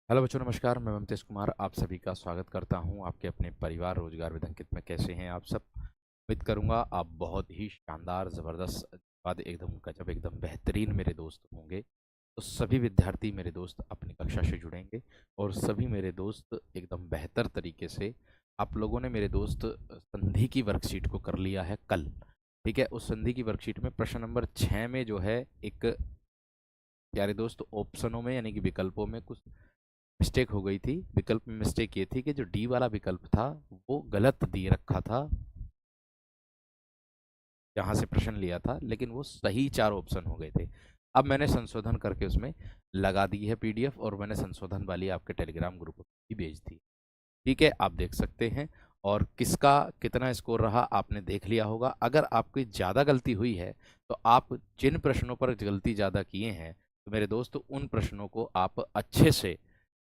Hello बच्चों, नमस्कार। मैं ममतेश कुमार आप सभी का स्वागत करता हूं आपके अपने परिवार रोजगार विद अंकित में। कैसे हैं आप सब? उम्मीद करूंगा आप बहुत ही शानदार, ज़बरदस्त, बाद एकदम गजब, एकदम बेहतरीन मेरे दोस्त होंगे। तो सभी विद्यार्थी मेरे दोस्त अपनी कक्षा से जुड़ेंगे और सभी मेरे दोस्त एकदम बेहतर तरीके से। आप लोगों ने मेरे दोस्त संधि की वर्कशीट को कर लिया है कल। ठीक है, उस संधि की वर्कशीट में प्रश्न नंबर 6 में जो है एक प्यारे दोस्त ऑप्शनों में यानी कि विकल्पों में कुछ मिस्टेक हो गई थी। विकल्प में मिस्टेक ये थी कि जो डी वाला विकल्प था वो गलत दे रखा था जहां से प्रश्न लिया था, लेकिन वो सही 4 ऑप्शन हो गए थे। अब मैंने संशोधन करके उसमें लगा दी है पीडीएफ और मैंने संशोधन वाली आपके टेलीग्राम ग्रुप भी भेज दी। ठीक है, आप देख सकते हैं। और किसका कितना स्कोर रहा आपने देख लिया होगा। अगर आपकी ज़्यादा गलती हुई है तो आप जिन प्रश्नों पर गलती ज़्यादा किए हैं तो मेरे दोस्त उन प्रश्नों को आप अच्छे से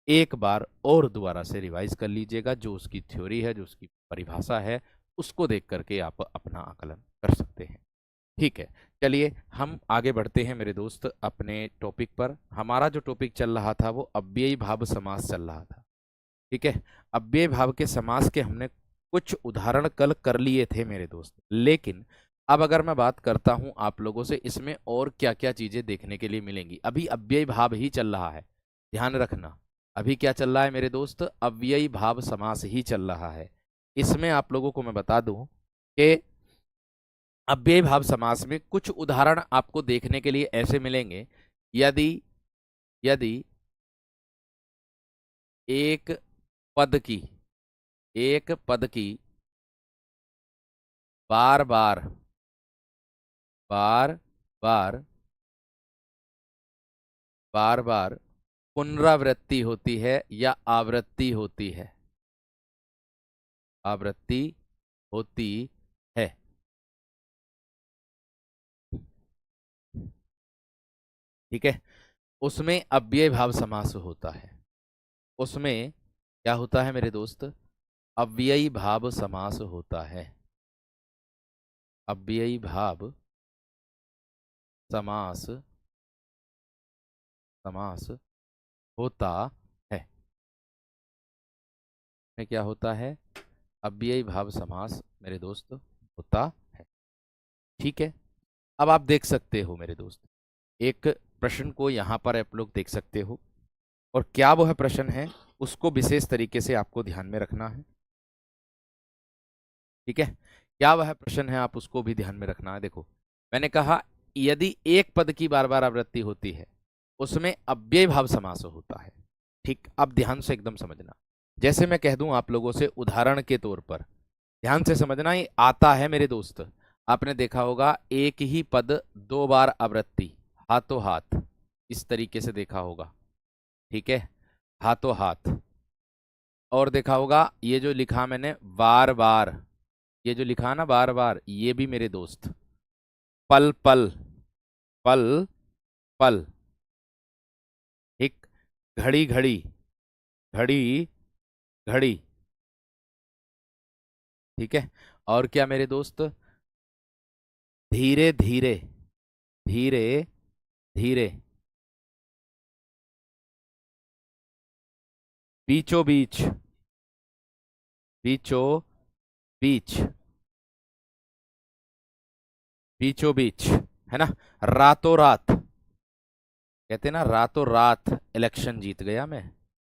एक बार और दोबारा से रिवाइज कर लीजिएगा। जो उसकी थ्योरी है, जो उसकी परिभाषा है, उसको देख करके आप अपना आकलन कर सकते हैं। ठीक है, चलिए हम आगे बढ़ते हैं मेरे दोस्त अपने टॉपिक पर। हमारा जो टॉपिक चल रहा था वो अव्ययी भाव समास चल रहा था। ठीक है, अव्ययी भाव के समास के हमने कुछ उदाहरण कल कर लिए थे मेरे दोस्त, लेकिन अब अगर मैं बात करता हूं आप लोगों से, इसमें और क्या क्या चीजें देखने के लिए मिलेंगी। अभी अव्ययी भाव ही चल रहा है, ध्यान रखना। अभी क्या चल रहा है मेरे दोस्त? अव्ययी भाव समास ही चल रहा है। इसमें आप लोगों को मैं बता दूं कि अव्ययी भाव समास में कुछ उदाहरण आपको देखने के लिए ऐसे मिलेंगे। यदि यदि एक पद की एक पद की बार बार बार बार बार बार पुनरावृत्ति होती है या आवृत्ति होती है, आवृत्ति होती है। ठीक है, उसमें अव्यय भाव समास होता है। उसमें क्या होता है मेरे दोस्त? अव्ययी भाव समास होता है। अव्ययी भाव समास समास होता है। में क्या होता है? अव्ययी भाव समास मेरे दोस्त होता है। ठीक है, अब आप देख सकते हो मेरे दोस्त, एक प्रश्न को यहाँ पर आप लोग देख सकते हो, और क्या वह प्रश्न है उसको विशेष तरीके से आपको ध्यान में रखना है। ठीक है, क्या वह प्रश्न है आप उसको भी ध्यान में रखना है। देखो, मैंने कहा यदि एक पद की बार बार आवृत्ति होती है उसमें अव्यय भाव समास होता है। ठीक, अब ध्यान से एकदम समझना। जैसे मैं कह दूं आप लोगों से उदाहरण के तौर पर, ध्यान से समझना। ये आता है मेरे दोस्त, आपने देखा होगा एक ही पद 2 बार आवृत्ति, हाथों हाथ, इस तरीके से देखा होगा। ठीक है, हाथों हाथ। और देखा होगा ये जो लिखा मैंने बार बार, ये जो लिखा ना बार बार, ये भी मेरे दोस्त पल पल, पल पल। ठीक, घड़ी घड़ी, घड़ी घड़ी। ठीक है, और क्या मेरे दोस्त? धीरे धीरे, धीरे धीरे, बीचों बीच, बीचों बीच, बीचों बीच, है ना। रातों रात, कहते ना रातों रात इलेक्शन जीत गया मैं,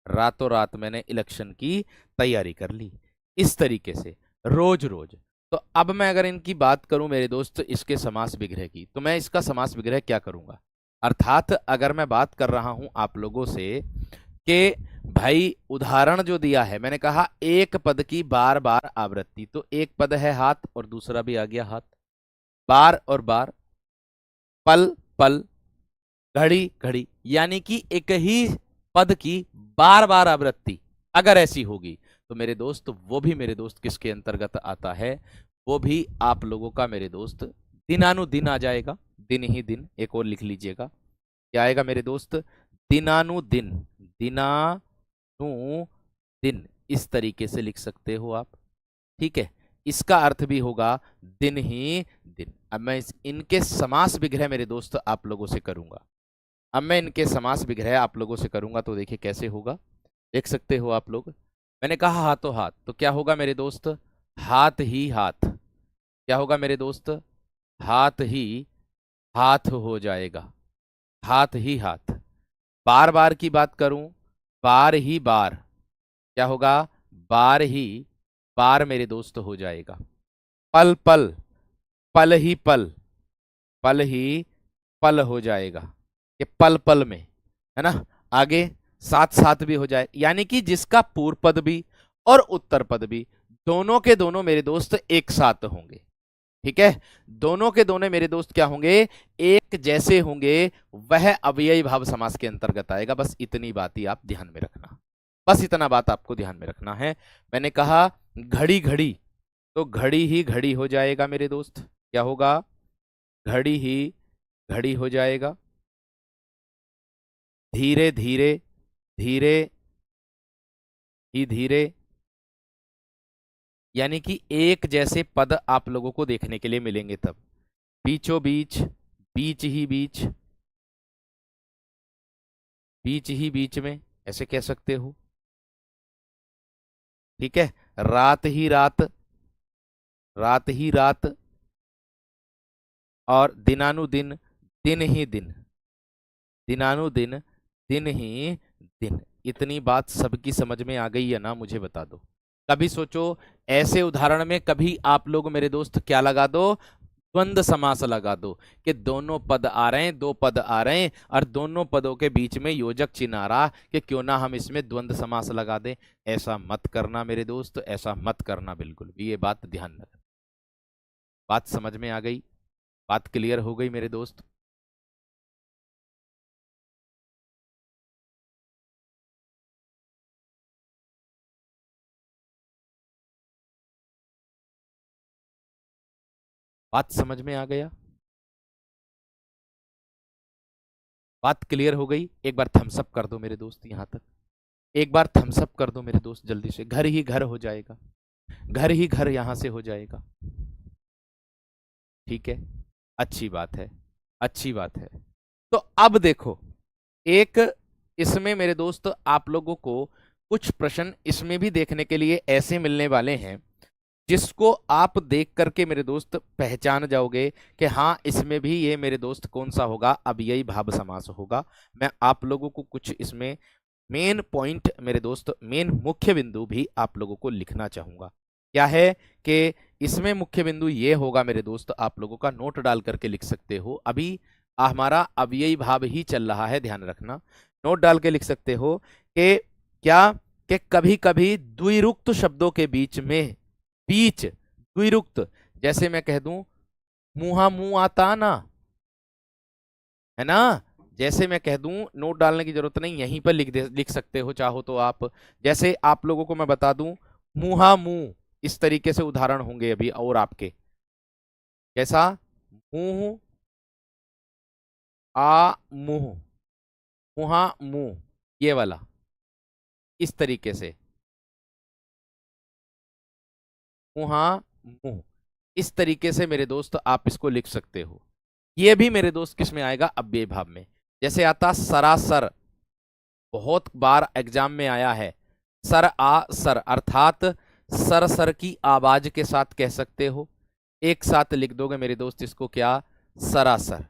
रातों रात मैंने इलेक्शन की तैयारी कर ली। इस तरीके से रोज रोज। तो अब मैं अगर इनकी बात करूं मेरे दोस्त इसके समास विग्रह की, तो मैं इसका समास विग्रह क्या करूंगा? अर्थात अगर मैं बात कर रहा हूं आप लोगों से कि भाई उदाहरण जो दिया है, मैंने कहा एक पद की बार बार आवृत्ति, तो एक पद है हाथ और दूसरा भी आ गया हाथ, बार और बार, पल पल, घड़ी घड़ी, यानी कि एक ही पद की बार बार आवृत्ति अगर ऐसी होगी तो मेरे दोस्त वो भी मेरे दोस्त किसके अंतर्गत आता है? वो भी आप लोगों का मेरे दोस्त दिनानुदिन आ जाएगा। दिन ही दिन, एक और लिख लीजिएगा, क्या आएगा मेरे दोस्त? दिनानुदिन, दिनानुदिन, इस तरीके से लिख सकते हो आप। ठीक है, इसका अर्थ भी होगा दिन ही दिन। अब मैं इनके समास विग्रह मेरे दोस्त आप लोगों से करूंगा। अब मैं इनके समास विग्रह आप लोगों से करूंगा तो देखिए कैसे होगा। देख सकते हो आप लोग। मैंने कहा हाथों हाथ, तो क्या होगा मेरे दोस्त, हाथ ही हाथ। क्या होगा मेरे दोस्त, हाथ ही हाथ हो जाएगा, हाथ ही हाथ। बार बार की बात करूं, बार ही बार, क्या होगा, बार ही बार मेरे दोस्त हो जाएगा। पल पल, पल ही पल, पल ही पल हो जाएगा, ये पल पल में, है ना। आगे साथ साथ भी हो जाए, यानी कि जिसका पूर्व पद भी और उत्तर पद भी दोनों के दोनों मेरे दोस्त एक साथ होंगे। ठीक है, दोनों के दोनों मेरे दोस्त क्या होंगे, एक जैसे होंगे, वह अव्ययी भाव समास के अंतर्गत आएगा। बस इतनी बात ही आप ध्यान में रखना, बस इतना बात आपको ध्यान में रखना है। मैंने कहा घड़ी घड़ी, तो घड़ी ही घड़ी हो जाएगा मेरे दोस्त। क्या होगा, घड़ी ही घड़ी हो जाएगा। धीरे धीरे, धीरे ही धीरे, यानी कि एक जैसे पद आप लोगों को देखने के लिए मिलेंगे तब। बीचों बीच, बीच ही बीच, बीच ही बीच में, ऐसे कह सकते हो। ठीक है, रात ही रात, रात ही रात, और दिनानुदिन, दिन ही दिन, दिनानुदिन, दिन ही दिन। इतनी बात सबकी समझ में आ गई है ना, मुझे बता दो। कभी सोचो ऐसे उदाहरण में, कभी आप लोग मेरे दोस्त क्या लगा दो, द्वंद्व समास लगा दो, कि दोनों पद आ रहे हैं, दो पद आ रहे हैं, और दोनों पदों के बीच में योजक चिन्ह आ रहा, कि क्यों ना हम इसमें द्वंद्व समास लगा दें। ऐसा मत करना मेरे दोस्त, ऐसा मत करना बिल्कुल भी, ये बात ध्यान रखना। बात समझ में आ गई, बात क्लियर हो गई मेरे दोस्त। बात समझ में आ गया, बात क्लियर हो गई। एक बार थम्स अप कर दो मेरे दोस्त यहां तक, एक बार थम्स अप कर दो मेरे दोस्त जल्दी से। घर ही घर हो जाएगा, घर ही घर यहां से हो जाएगा। ठीक है, अच्छी बात है, अच्छी बात है। तो अब देखो, एक इसमें मेरे दोस्त आप लोगों को कुछ प्रश्न इसमें भी देखने के लिए ऐसे मिलने वाले हैं, जिसको आप देख करके मेरे दोस्त पहचान जाओगे कि हाँ, इसमें भी ये मेरे दोस्त कौन सा होगा, अब यही भाव समास होगा। मैं आप लोगों को कुछ इसमें मेन पॉइंट मेरे दोस्त, मेन मुख्य बिंदु भी आप लोगों को लिखना चाहूंगा। क्या है कि इसमें मुख्य बिंदु ये होगा मेरे दोस्त, आप लोगों का नोट डाल करके लिख सकते हो। अभी हमारा अव्ययी भाव ही चल रहा है, ध्यान रखना। नोट डाल के लिख सकते हो कि क्या, कि कभी कभी द्विरुक्त शब्दों के बीच में, बीच द्विरुक्त, जैसे मैं कह दूं मुहा मुंह आता ना, है ना। जैसे मैं कह दूं, नोट डालने की जरूरत नहीं, यहीं पर लिख सकते हो चाहो तो आप। जैसे आप लोगों को मैं बता दूं, मुहा मुंह, इस तरीके से उदाहरण होंगे अभी और आपके। कैसा, मुंह आ मुंह, मुहा मुंह, ये वाला, इस तरीके से, मुहा मुंह, इस तरीके से मेरे दोस्त आप इसको लिख सकते हो। ये भी मेरे दोस्त किस में आएगा, अव्ययी भाव में। जैसे आता सरासर, बहुत बार एग्जाम में आया है। सर आ सर, अर्थात सर सर की आवाज के साथ कह सकते हो। एक साथ लिख दोगे मेरे दोस्त इसको, क्या, सरासर।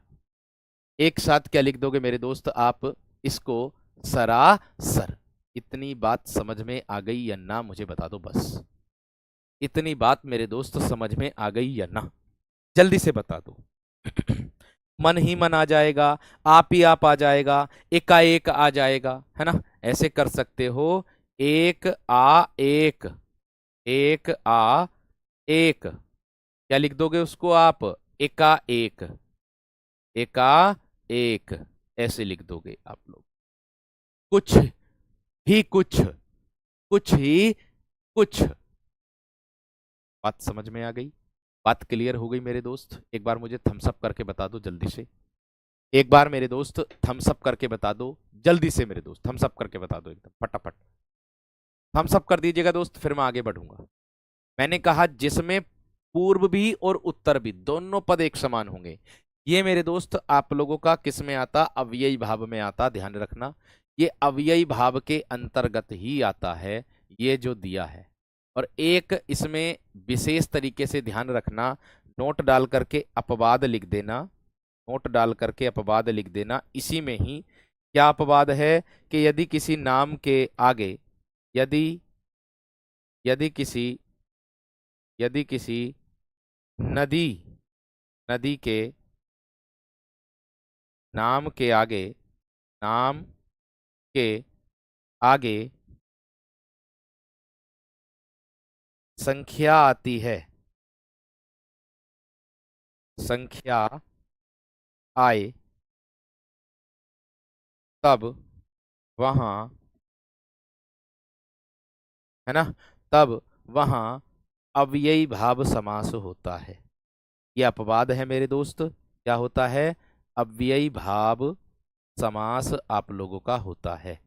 एक साथ क्या लिख दोगे मेरे दोस्त आप इसको, सरासर। इतनी बात समझ में आ गई या ना, मुझे बता दो बस। इतनी बात मेरे दोस्त समझ में आ गई या ना, जल्दी से बता दो। मन ही मन आ जाएगा, आप ही आप आ जाएगा, एकाएक आ जाएगा, है ना। ऐसे कर सकते हो, एक आ एक, एक आ एक, क्या लिख दोगे उसको आप, एका एक, एका एक, ऐसे लिख दोगे आप लोग। कुछ ही कुछ, कुछ ही कुछ। बात समझ में आ गई, बात क्लियर हो गई मेरे दोस्त। एक बार मुझे थम्स अप करके बता दो जल्दी से, एक बार मेरे दोस्त थम्स अप करके बता दो जल्दी से मेरे दोस्त, थम्स अप करके बता दो एकदम फटाफट। थम्स अप कर दीजिएगा दोस्त, फिर मैं आगे बढ़ूंगा। मैंने कहा जिसमें पूर्व भी और उत्तर भी दोनों पद एक समान होंगे, ये मेरे दोस्त आप लोगों का किस में आता, अव्ययी भाव में आता, ध्यान रखना। ये अव्ययी भाव के अंतर्गत ही आता है, ये जो दिया है। और एक इसमें विशेष तरीके से ध्यान रखना, नोट डाल करके अपवाद लिख देना, नोट डाल करके अपवाद लिख देना। इसी में ही क्या अपवाद है कि यदि किसी नाम के आगे, यदि यदि किसी यदि किसी नदी नदी के नाम के आगे, नाम के आगे संख्या आती है, संख्या आए, तब वहां, है ना, तब वहां अव्ययी भाव समास होता है। यह अपवाद है मेरे दोस्त। क्या होता है? अव्ययी भाव समास आप लोगों का होता है।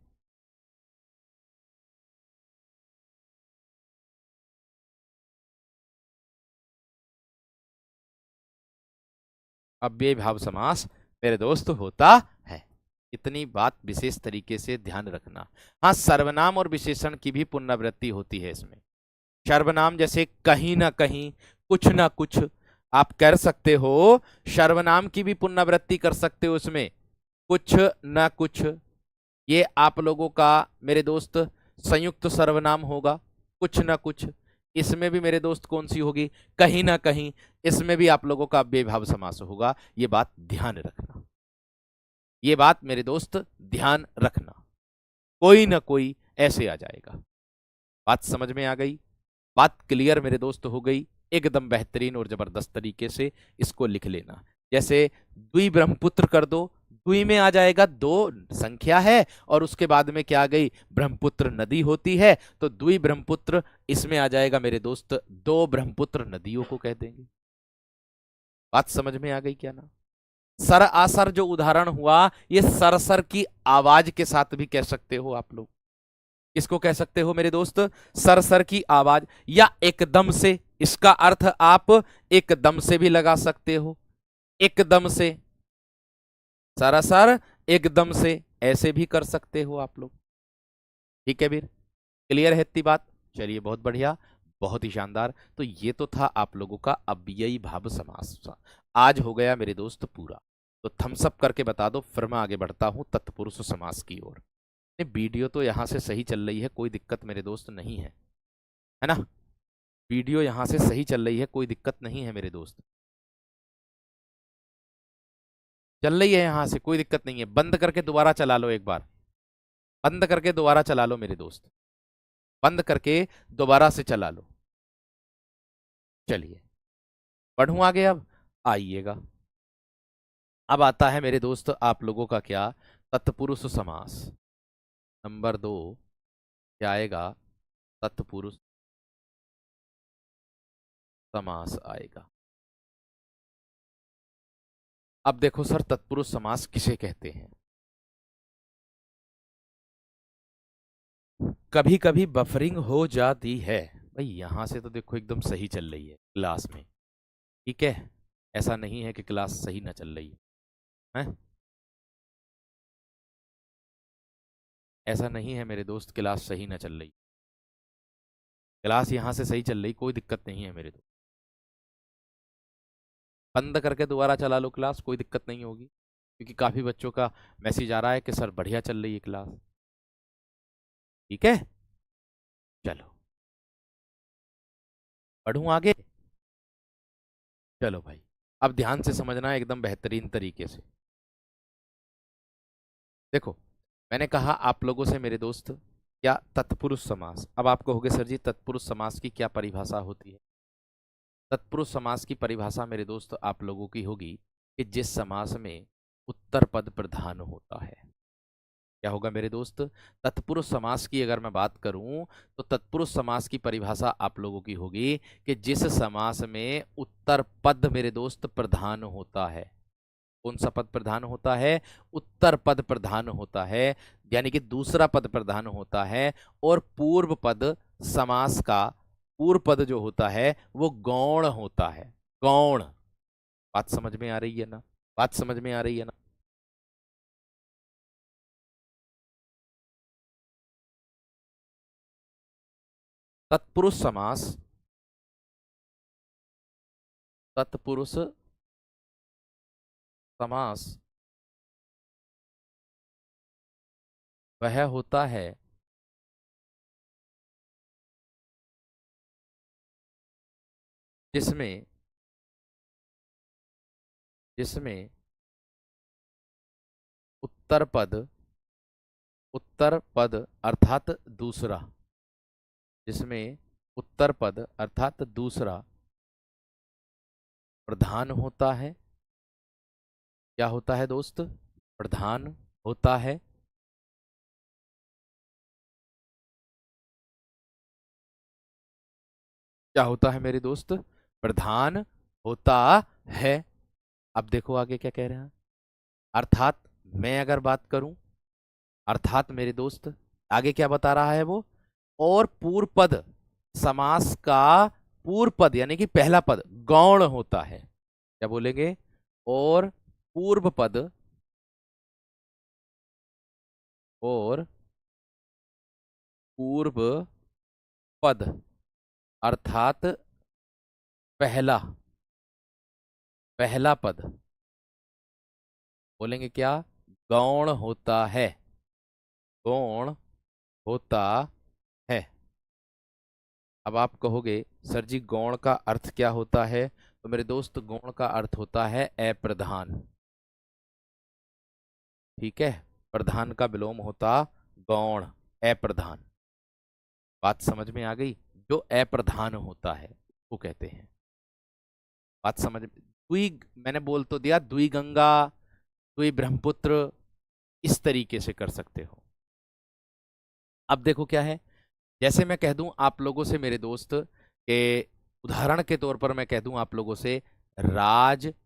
अव्ययी भाव समास मेरे दोस्त होता है। इतनी बात विशेष तरीके से ध्यान रखना। हाँ, सर्वनाम और विशेषण की भी पुनरावृत्ति होती है इसमें। सर्वनाम जैसे कहीं ना कहीं, कुछ ना कुछ, आप कर सकते हो। सर्वनाम की भी पुनरावृत्ति कर सकते हो इसमें, कुछ ना कुछ। ये आप लोगों का मेरे दोस्त संयुक्त सर्वनाम होगा, कुछ ना कुछ। इसमें भी मेरे दोस्त कौन सी होगी? कहीं ना कहीं। इसमें भी आप लोगों का अव्ययी भाव समास होगा। ये बात ध्यान रखना, ये बात मेरे दोस्त ध्यान रखना। कोई ना कोई ऐसे आ जाएगा। बात समझ में आ गई? बात क्लियर मेरे दोस्त हो गई? एकदम बेहतरीन और जबरदस्त तरीके से इसको लिख लेना। जैसे द्वि ब्रह्मपुत्र कर दो, द्वि में आ जाएगा दो संख्या है, और उसके बाद में क्या आ गई? ब्रह्मपुत्र नदी होती है, तो द्वि ब्रह्मपुत्र। इसमें आ जाएगा मेरे दोस्त दो ब्रह्मपुत्र नदियों को कह देंगे। बात समझ में आ गई क्या ना? सर आसर जो उदाहरण हुआ, ये सरसर की आवाज के साथ भी कह सकते हो आप लोग। इसको कह सकते हो मेरे दोस्त सरसर की आवाज, या एकदम से। इसका अर्थ आप एकदम से भी लगा सकते हो, एकदम से, सरासर एकदम से, ऐसे भी कर सकते हो आप लोग। ठीक है वीर, क्लियर है इतनी बात? चलिए, बहुत बढ़िया, बहुत ही शानदार। तो ये तो था आप लोगों का अव्ययी भाव समास। आज हो गया मेरे दोस्त पूरा। तो थम्स अप करके बता दो, फिर मैं आगे बढ़ता हूं तत्पुरुष समास की ओर। वीडियो तो यहां से सही चल रही है, कोई दिक्कत मेरे दोस्त नहीं है, है ना? वीडियो यहां से सही चल रही है, कोई दिक्कत नहीं है मेरे दोस्त। चल रही है यहां से, कोई दिक्कत नहीं है। बंद करके दोबारा चला लो एक बार, बंद करके दोबारा चला लो मेरे दोस्त, बंद करके दोबारा से चला लो। चलिए, बढ़ूं आगे अब, आइएगा। अब आता है मेरे दोस्त आप लोगों का क्या? तत्पुरुष समास। नंबर 2 क्या आएगा? तत्पुरुष समास आएगा। अब देखो सर, तत्पुरुष समास किसे कहते हैं? कभी कभी बफरिंग हो जाती है। भाई यहां से तो देखो एकदम सही चल रही है क्लास में, ठीक है? ऐसा नहीं है कि क्लास सही ना चल रही है। ऐसा नहीं है मेरे दोस्त, क्लास सही ना चल रही। क्लास यहां से सही चल रही, कोई दिक्कत नहीं है मेरे दोस्त। बंद करके दोबारा चला लो क्लास, कोई दिक्कत नहीं होगी, क्योंकि काफी बच्चों का मैसेज आ रहा है कि सर बढ़िया चल रही है क्लास। ठीक है, चलो बढ़ूं आगे। चलो भाई, अब ध्यान से समझना एकदम बेहतरीन तरीके से। देखो, मैंने कहा आप लोगों से मेरे दोस्त, क्या तत्पुरुष समास। अब आप कहोगे सर जी तत्पुरुष समास की क्या परिभाषा होती है? तत्पुरुष समास की परिभाषा मेरे दोस्त आप लोगों की होगी कि जिस समास में उत्तर पद प्रधान होता है। क्या होगा मेरे दोस्त? तत्पुरुष समास की अगर मैं बात करूं, तो तत्पुरुष समास की परिभाषा आप लोगों की होगी कि जिस समास में उत्तर पद मेरे दोस्त प्रधान होता है। कौन सा पद प्रधान होता है? उत्तर पद प्रधान होता है, यानी कि दूसरा पद प्रधान होता है। और पूर्व पद समास का पूर्व पद जो होता है वो गौण होता है, गौण। बात समझ में आ रही है ना? बात समझ में आ रही है ना? तत्पुरुष समास, तत्पुरुष समास वह होता है जिसमें जिसमें उत्तर पद, उत्तर पद अर्थात दूसरा, जिसमें उत्तर पद अर्थात दूसरा प्रधान होता है। क्या होता है दोस्त? प्रधान होता है। क्या होता है मेरे दोस्त? प्रधान होता है। अब देखो आगे क्या कह रहे हैं। अर्थात मैं अगर बात करूं, अर्थात मेरे दोस्त आगे क्या बता रहा है वो, और पूर्व पद, समास का पूर्व पद यानी कि पहला पद गौण होता है। क्या बोलेंगे? और पूर्व पद, और पूर्व पद अर्थात पहला, पहला पद बोलेंगे क्या? गौण होता है, गौण होता है। अब आप कहोगे सर जी गौण का अर्थ क्या होता है? तो मेरे दोस्त गौण का अर्थ होता है अप्रधान। ठीक है, प्रधान का विलोम होता गौण, अप्रधान। बात समझ में आ गई? जो अप्रधान होता है वो कहते हैं। बात समझ में? दुई, मैंने बोल तो दिया दुई गंगा, दुई ब्रह्मपुत्र, इस तरीके से कर सकते हो। अब देखो क्या है, जैसे मैं कह दूं आप लोगों से मेरे दोस्त के, उदाहरण के तौर पर मैं कह दूं आप लोगों से राजकुमार,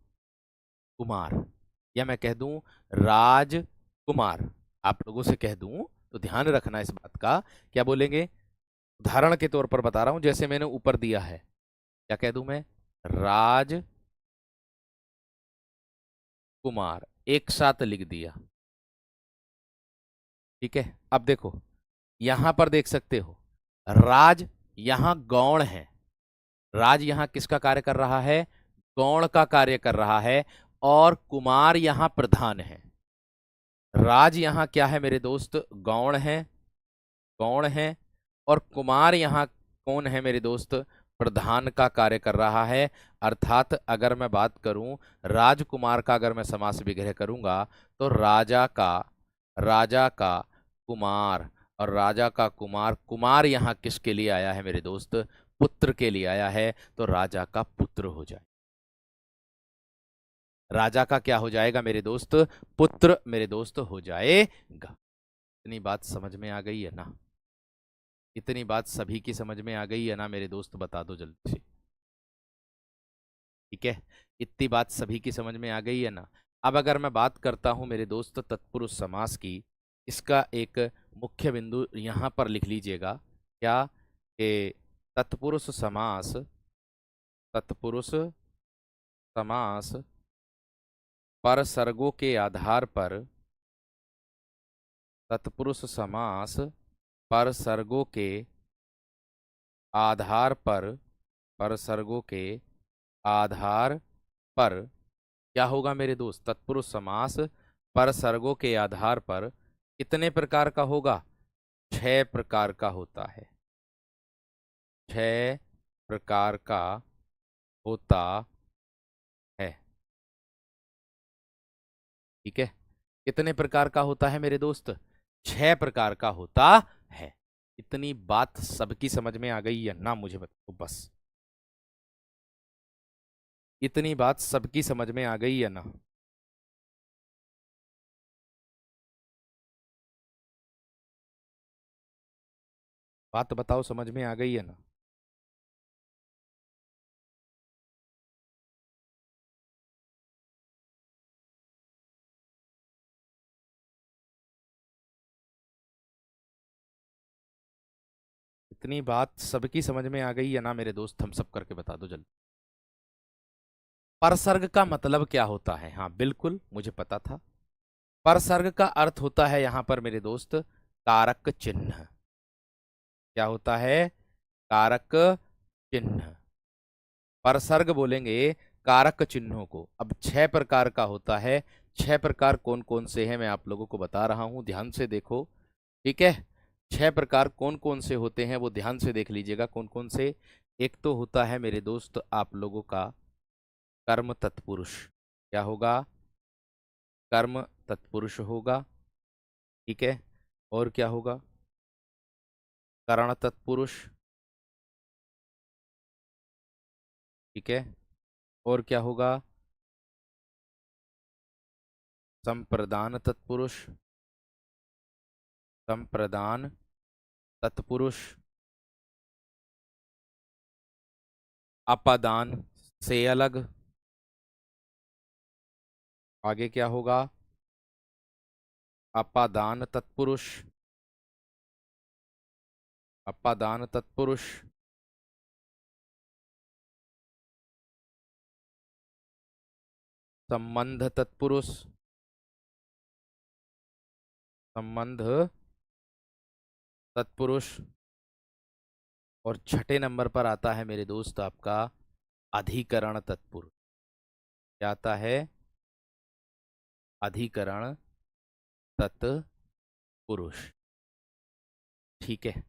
या मैं कह दूं राजकुमार, आप लोगों से कह दूं तो ध्यान रखना इस बात का। क्या बोलेंगे? उदाहरण के तौर पर बता रहा हूं, जैसे मैंने ऊपर दिया है, क्या कह दूं मैं? राजकुमार, एक साथ लिख दिया। ठीक है, अब देखो यहां पर देख सकते हो, राज यहां गौण है, राज यहां किसका कार्य कर रहा है? गौण का कार्य कर रहा है। और कुमार यहां प्रधान है। राज यहां क्या है मेरे दोस्त? गौण है, गौण है। और कुमार यहां कौन है मेरे दोस्त? प्रधान का कार्य कर रहा है। अर्थात अगर मैं बात करूं राजकुमार का, अगर मैं समास विग्रह करूंगा तो राजा का कुमार, और राजा का कुमार, कुमार यहां किसके लिए आया है मेरे दोस्त? पुत्र के लिए आया है, तो राजा का पुत्र हो जाए। राजा का क्या हो जाएगा मेरे दोस्त? पुत्र मेरे दोस्त हो जाएगा। इतनी बात समझ में आ गई है ना? इतनी बात सभी की समझ में आ गई है ना मेरे दोस्त? बता दो जल्दी से। ठीक है, इतनी बात सभी की समझ में आ गई है ना? अब अगर मैं बात करता हूं मेरे दोस्त तत्पुरुष समास की, इसका एक मुख्य बिंदु यहां पर लिख लीजिएगा। क्या? कि तत्पुरुष समास, तत्पुरुष समास परसर्गों के आधार पर, तत्पुरुष समास परसर्गों के आधार पर, परसर्गों के आधार पर क्या होगा मेरे दोस्त? तत्पुरुष समास परसर्गों के आधार पर कितने प्रकार का होगा? 6 प्रकार का होता है। 6 प्रकार का होता है। ठीक है, कितने प्रकार का होता है मेरे दोस्त? 6 प्रकार का होता है। इतनी बात सबकी समझ में आ गई है ना? मुझे बताओ बस, इतनी बात सबकी समझ में आ गई है ना? बात बताओ, समझ में आ गई है ना? इतनी बात सबकी समझ में आ गई है ना मेरे दोस्त? हम सब करके बता दो जल्दी। परसर्ग का मतलब क्या होता है? हाँ बिल्कुल, मुझे पता था। परसर्ग का अर्थ होता है यहां पर मेरे दोस्त कारक चिन्ह। क्या होता है? कारक चिन्ह, परसर्ग बोलेंगे कारक चिन्हों को। अब 6 प्रकार का होता है। 6 प्रकार कौन कौन से हैं मैं आप लोगों को बता रहा हूं, ध्यान से देखो। ठीक है, 6 प्रकार कौन कौन से होते हैं वो ध्यान से देख लीजिएगा कौन कौन से। एक तो होता है मेरे दोस्त आप लोगों का कर्म तत्पुरुष। क्या होगा? कर्म तत्पुरुष होगा। ठीक है, और क्या होगा? करण तत्पुरुष। ठीक है, और क्या होगा? संप्रदान तत्पुरुष। संप्रदान तत्पुरुष। अपादान से अलग। आगे क्या होगा? अपादान तत्पुरुष। अपादान तत्पुरुष। संबंध तत्पुरुष। संबंध तत्पुरुष। और छठे नंबर पर आता है मेरे दोस्त आपका अधिकरण तत्पुरुष। क्या आता है? अधिकरण तत्पुरुष। ठीक है,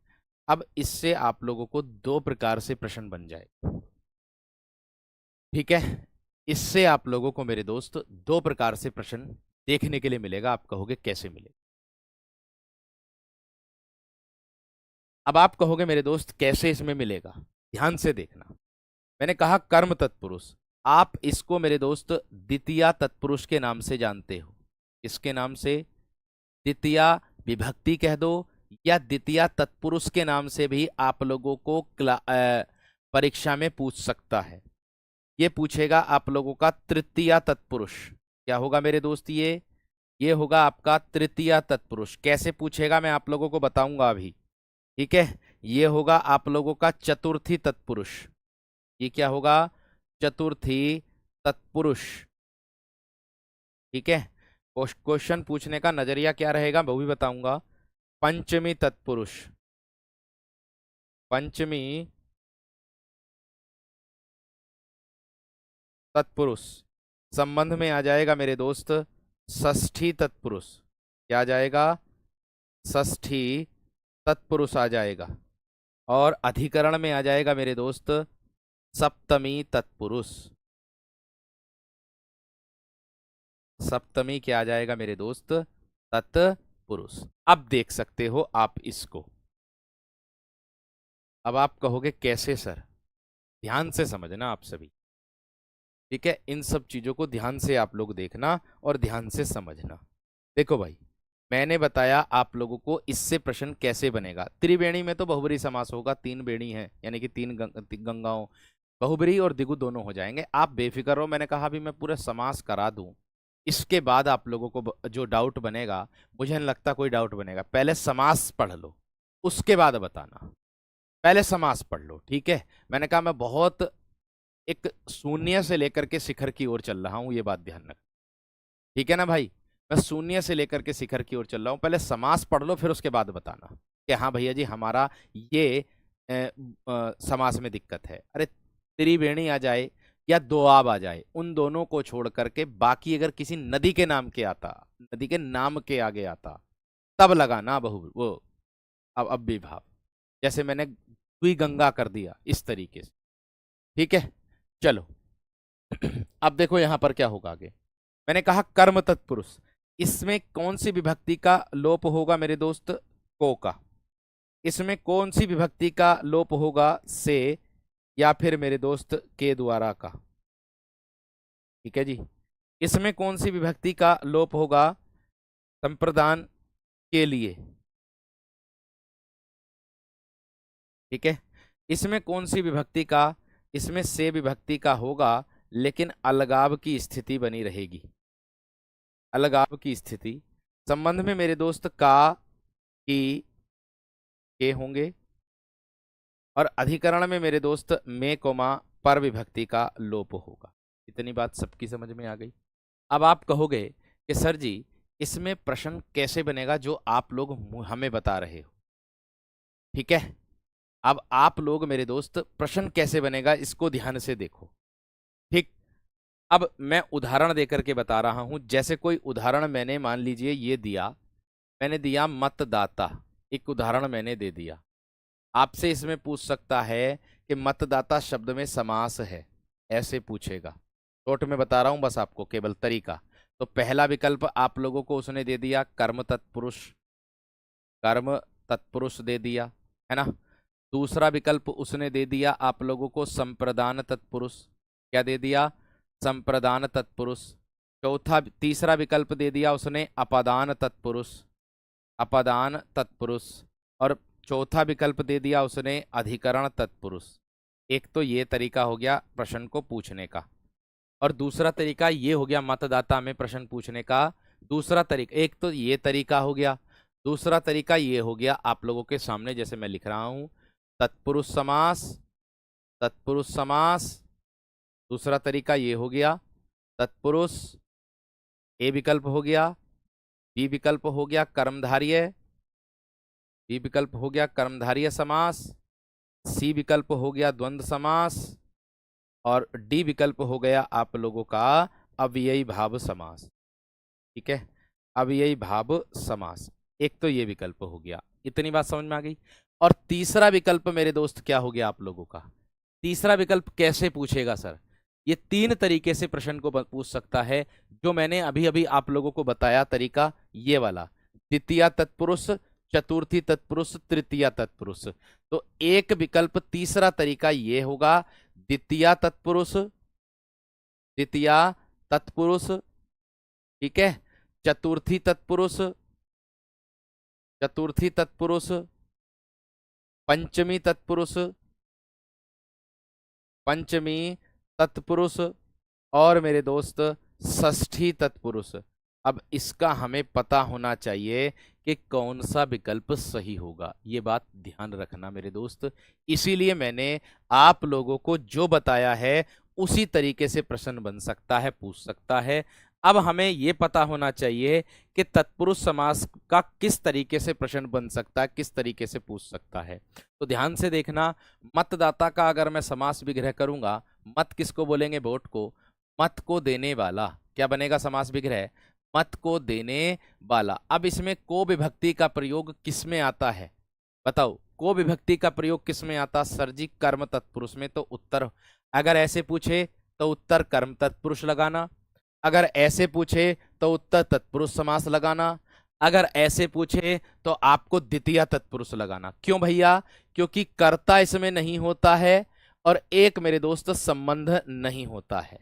अब इससे आप लोगों को 2 प्रकार से प्रश्न बन जाए। ठीक है, इससे आप लोगों को मेरे दोस्त 2 प्रकार से प्रश्न देखने के लिए मिलेगा। आप कहोगे कैसे मिलेगा? अब आप कहोगे मेरे दोस्त कैसे इसमें मिलेगा, ध्यान से देखना। मैंने कहा कर्म तत्पुरुष, आप इसको मेरे दोस्त द्वितीया तत्पुरुष के नाम से जानते हो। इसके नाम से द्वितीया विभक्ति कह दो या द्वितीया तत्पुरुष के नाम से भी आप लोगों को परीक्षा में पूछ सकता है। ये पूछेगा आप लोगों का तृतीया तत्पुरुष। क्या होगा मेरे दोस्त? ये होगा आपका तृतीया तत्पुरुष। कैसे पूछेगा मैं आप लोगों को बताऊंगा अभी। ठीक है, ये होगा आप लोगों का चतुर्थी तत्पुरुष। ये क्या होगा? चतुर्थी तत्पुरुष। ठीक है, क्वेश्चन पूछने का नजरिया क्या रहेगा वो भी बताऊंगा। पंचमी तत्पुरुष। पंचमी तत्पुरुष संबंध में आ जाएगा मेरे दोस्त षष्ठी तत्पुरुष। क्या आ जाएगा? षष्ठी तत्पुरुष आ जाएगा। और अधिकरण में आ जाएगा मेरे दोस्त सप्तमी तत्पुरुष। सप्तमी क्या आ जाएगा मेरे दोस्त? तत्पुरुष। अब देख सकते हो आप इसको। अब आप कहोगे कैसे सर? ध्यान से समझना आप सभी। ठीक है, इन सब चीजों को ध्यान से आप लोग देखना और ध्यान से समझना। देखो भाई, मैंने बताया आप लोगों को इससे प्रश्न कैसे बनेगा। त्रिवेणी में तो बहुब्री समास होगा, 3 बेणी है यानी कि 3 गंगाओं, बहुब्री और द्विगु दोनों हो जाएंगे। आप बेफिक्र रहो, मैंने कहा भी मैं पूरा समास करा दूं। इसके बाद आप लोगों को जो डाउट बनेगा, मुझे नहीं लगता कोई डाउट बनेगा। पहले समास पढ़ लो उसके बाद बताना। पहले समास पढ़ लो। ठीक है, मैंने कहा मैं बहुत एक शून्य से लेकर के शिखर की ओर चल रहा हूं, ये बात ध्यान रख। ठीक है ना भाई, मैं शून्य से लेकर के शिखर की ओर चल रहा हूं। पहले समास पढ़ लो फिर उसके बाद बताना कि हाँ भैया जी हमारा ये समास में दिक्कत है। अरे त्रिवेणी आ जाए या दोआब आ जाए, उन दोनों को छोड़ करके बाकी अगर किसी नदी के नाम के आता, नदी के नाम के आगे आता, तब लगाना बहु वो अब भी भाव, जैसे मैंने द्वि गंगा कर दिया इस तरीके से। ठीक है, चलो अब देखो यहां पर क्या होगा आगे। मैंने कहा कर्म तत्पुरुष, इसमें कौन सी विभक्ति का लोप होगा मेरे दोस्त? को का। इसमें कौन सी विभक्ति का लोप होगा? से या फिर मेरे दोस्त के द्वारा का। ठीक है जी, इसमें कौन सी विभक्ति का लोप होगा? संप्रदान के लिए। ठीक है, इसमें कौन सी विभक्ति का? इसमें से विभक्ति का होगा, लेकिन अलगाव की स्थिति बनी रहेगी। अलगाव की स्थिति। संबंध में मेरे दोस्त का, की, के होंगे। और अधिकरण में मेरे दोस्त में कोमा पर विभक्ति का लोप होगा। इतनी बात सबकी समझ में आ गई। अब आप कहोगे कि सर जी इसमें प्रश्न कैसे बनेगा जो आप लोग हमें बता रहे हो। ठीक है, अब आप लोग मेरे दोस्त प्रश्न कैसे बनेगा इसको ध्यान से देखो। ठीक, अब मैं उदाहरण देकर के बता रहा हूं। जैसे कोई उदाहरण मैंने मान लीजिए ये दिया, मैंने दिया मतदाता, एक उदाहरण मैंने दे दिया। आपसे इसमें पूछ सकता है कि मतदाता शब्द में समास है, ऐसे पूछेगा। शॉर्ट में बता रहा हूं बस आपको केवल तरीका। तो पहला विकल्प आप लोगों को उसने दे दिया कर्म तत्पुरुष, कर्म तत्पुरुष दे दिया, है ना। दूसरा विकल्प उसने दे दिया आप लोगों को संप्रदान तत्पुरुष, क्या दे दिया, संप्रदान तत्पुरुष। तीसरा विकल्प दे दिया उसने अपादान तत्पुरुष, अपादान तत्पुरुष। और चौथा विकल्प दे दिया उसने अधिकरण तत्पुरुष। एक तो ये तरीका हो गया प्रश्न को पूछने का, और दूसरा तरीका ये हो गया मतदाता में प्रश्न पूछने का। दूसरा तरीका, एक तो ये तरीका हो गया, दूसरा तरीका ये हो गया आप लोगों के सामने जैसे मैं लिख रहा हूं, तत्पुरुष समास, तत्पुरुष समास। दूसरा तरीका ये हो गया तत्पुरुष, ए विकल्प हो गया, बी विकल्प हो गया कर्मधारय, बी विकल्प हो गया कर्मधारय समास, सी विकल्प हो गया द्वंद्व समास, और डी विकल्प हो गया आप लोगों का अव्ययी भाव समास। ठीक है, अव्ययी भाव समास। एक तो ये विकल्प हो गया, इतनी बात समझ में आ गई। और तीसरा विकल्प मेरे दोस्त क्या हो गया आप लोगों का, तीसरा विकल्प कैसे पूछेगा सर, ये तीन तरीके से प्रश्न को पूछ सकता है, जो मैंने अभी अभी आप लोगों को बताया तरीका, ये वाला, द्वितीय तत्पुरुष, चतुर्थी तत्पुरुष, तृतीय तत्पुरुष। तो एक विकल्प तीसरा तरीका ये होगा, द्वितीय तत्पुरुष, द्वितीय तत्पुरुष, ठीक है, चतुर्थी तत्पुरुष, चतुर्थी तत्पुरुष, पंचमी तत्पुरुष, पंचमी तत्पुरुष, और मेरे दोस्त षष्ठी तत्पुरुष। अब इसका हमें पता होना चाहिए कि कौन सा विकल्प सही होगा, ये बात ध्यान रखना मेरे दोस्त। इसीलिए मैंने आप लोगों को जो बताया है उसी तरीके से प्रश्न बन सकता है, पूछ सकता है। अब हमें ये पता होना चाहिए कि तत्पुरुष समास का किस तरीके से प्रश्न बन सकता है, किस तरीके से पूछ सकता है। तो ध्यान से देखना, मतदाता का अगर मैं समास विग्रह करूंगा, मत किसको बोलेंगे, वोट को, मत को देने वाला, क्या बनेगा समास विग्रह, मत को देने वाला। अब इसमें को विभक्ति का प्रयोग किसमें आता है, बताओ, को विभक्ति का प्रयोग किसमें आता, सर जी कर्म तत्पुरुष में। तो उत्तर, अगर ऐसे पूछे तो उत्तर कर्म तत्पुरुष लगाना, अगर ऐसे पूछे तो उत्तर तत्पुरुष समास लगाना, अगर ऐसे पूछे तो आपको द्वितीय तत्पुरुष लगाना। क्यों भैया, क्योंकि कर्ता इसमें नहीं होता है, और एक मेरे दोस्त संबंध नहीं होता है।